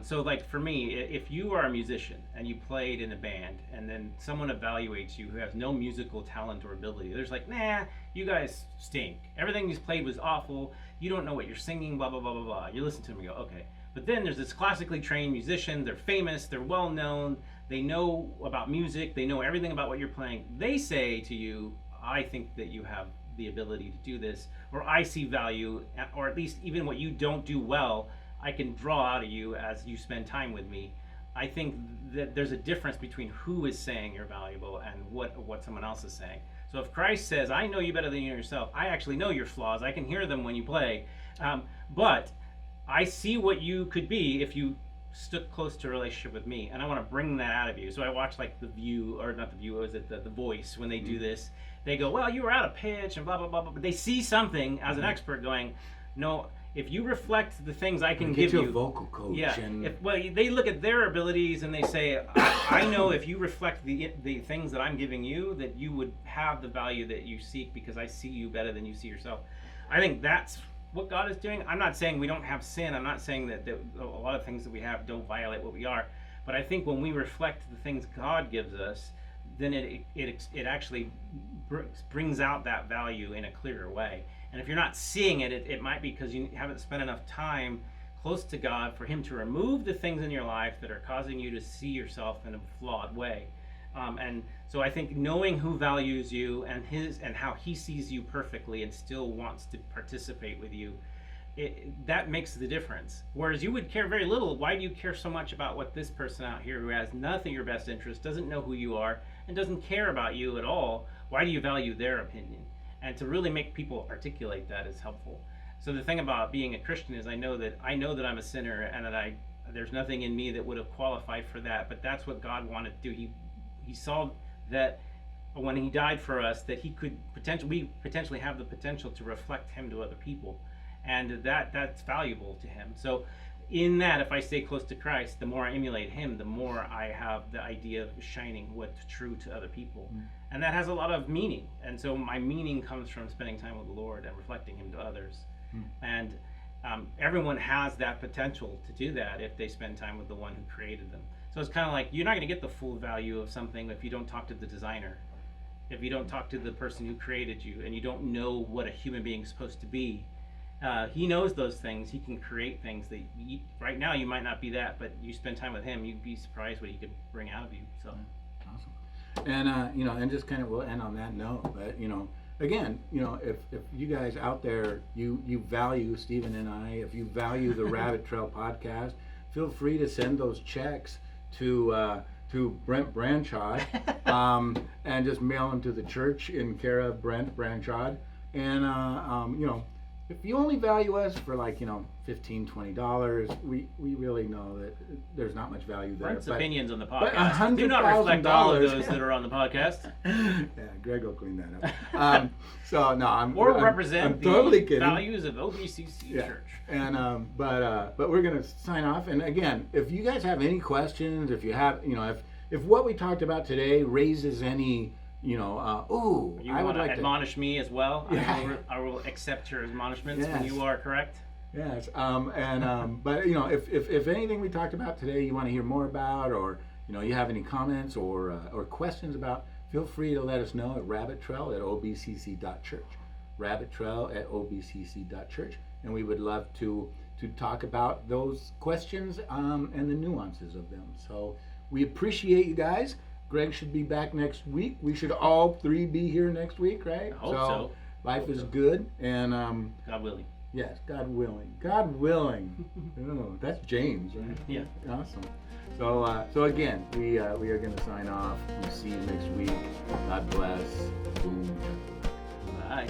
So like for me, if you are a musician and you played in a band and then someone evaluates you who has no musical talent or ability, there's like, nah, you guys stink. Everything you played was awful. You don't know what you're singing, blah, blah, blah, blah, blah. You listen to them and go, okay. But then there's this classically trained musician. They're famous. They're well known. They know about music. They know everything about what you're playing. They say to you, I think that you have the ability to do this, or I see value, or at least even what you don't do well, I can draw out of you as you spend time with me. I think that there's a difference between who is saying you're valuable and what someone else is saying. So if Christ says, I know you better than you know yourself, I actually know your flaws, I can hear them when you play, but I see what you could be if you stuck close to a relationship with me, and I want to bring that out of you. So I watch like The View, or not The View, was it The Voice, when they do this. They go, well, you were out of pitch and blah, blah, blah, blah. But they see something as an expert going, no, if you reflect the things I can give you. Get a vocal coach. Yeah. They look at their abilities and they say, I know if you reflect the things that I'm giving you, that you would have the value that you seek because I see you better than you see yourself. I think that's what God is doing. I'm not saying we don't have sin. I'm not saying that a lot of things that we have don't violate what we are. But I think when we reflect the things God gives us, then it actually brings out that value in a clearer way. And if you're not seeing it, it might be because you haven't spent enough time close to God for him to remove the things in your life that are causing you to see yourself in a flawed way. And so I think knowing who values you and how he sees you perfectly and still wants to participate with you, that makes the difference. Whereas you would care very little. Why do you care so much about what this person out here who has nothing your best interest, doesn't know who you are, and doesn't care about you at all, why do you value their opinion? And to really make people articulate that is helpful. So the thing about being a Christian is I know that I'm a sinner and that there's nothing in me that would have qualified for that, but that's what God wanted to do. He saw that when he died for us, that we potentially have the potential to reflect him to other people, and that's valuable to him. So in that, if I stay close to Christ, the more I emulate him, the more I have the idea of shining what's true to other people. And that has a lot of meaning. And so my meaning comes from spending time with the Lord and reflecting him to others. And everyone has that potential to do that if they spend time with the one who created them. So it's kind of like, you're not going to get the full value of something if you don't talk to the designer, if you don't talk to the person who created you, and you don't know what a human being is supposed to be. He knows those things. He can create things that right now you might not be that, but you spend time with him, you'd be surprised what he could bring out of you. So awesome. And and just kind of we'll end on that note. But again, if you guys out there, you value Stephen and I, if you value the Rabbit Trail podcast, feel free to send those checks to Brent Branchard, and just mail them to the church in care of Brent Branchard. And if you only value us for $15-$20, we really know that there's not much value there. Brent's opinions on the podcast do not reflect all of those that are on the podcast. Yeah, Greg will clean that up. So no, I'm totally kidding. Values of OBCC Church. And but we're gonna sign off. And again, if you guys have any questions, if you have, if what we talked about today raises any. You I would like to admonish me as well. Yeah. I will accept your admonishments when you are correct. Yes. But if anything we talked about today you want to hear more about, or you have any comments or questions about, feel free to let us know at rabbittrail@obcc.church. rabbittrail@obcc.church. And we would love to talk about those questions and the nuances of them. So we appreciate you guys. Greg should be back next week. We should all three be here next week, right? I hope so. Life is good. And God willing. yes, God willing. God willing. Oh, that's James, right? Yeah. Awesome. So again, we are going to sign off. We'll see you next week. God bless. Boom. Bye.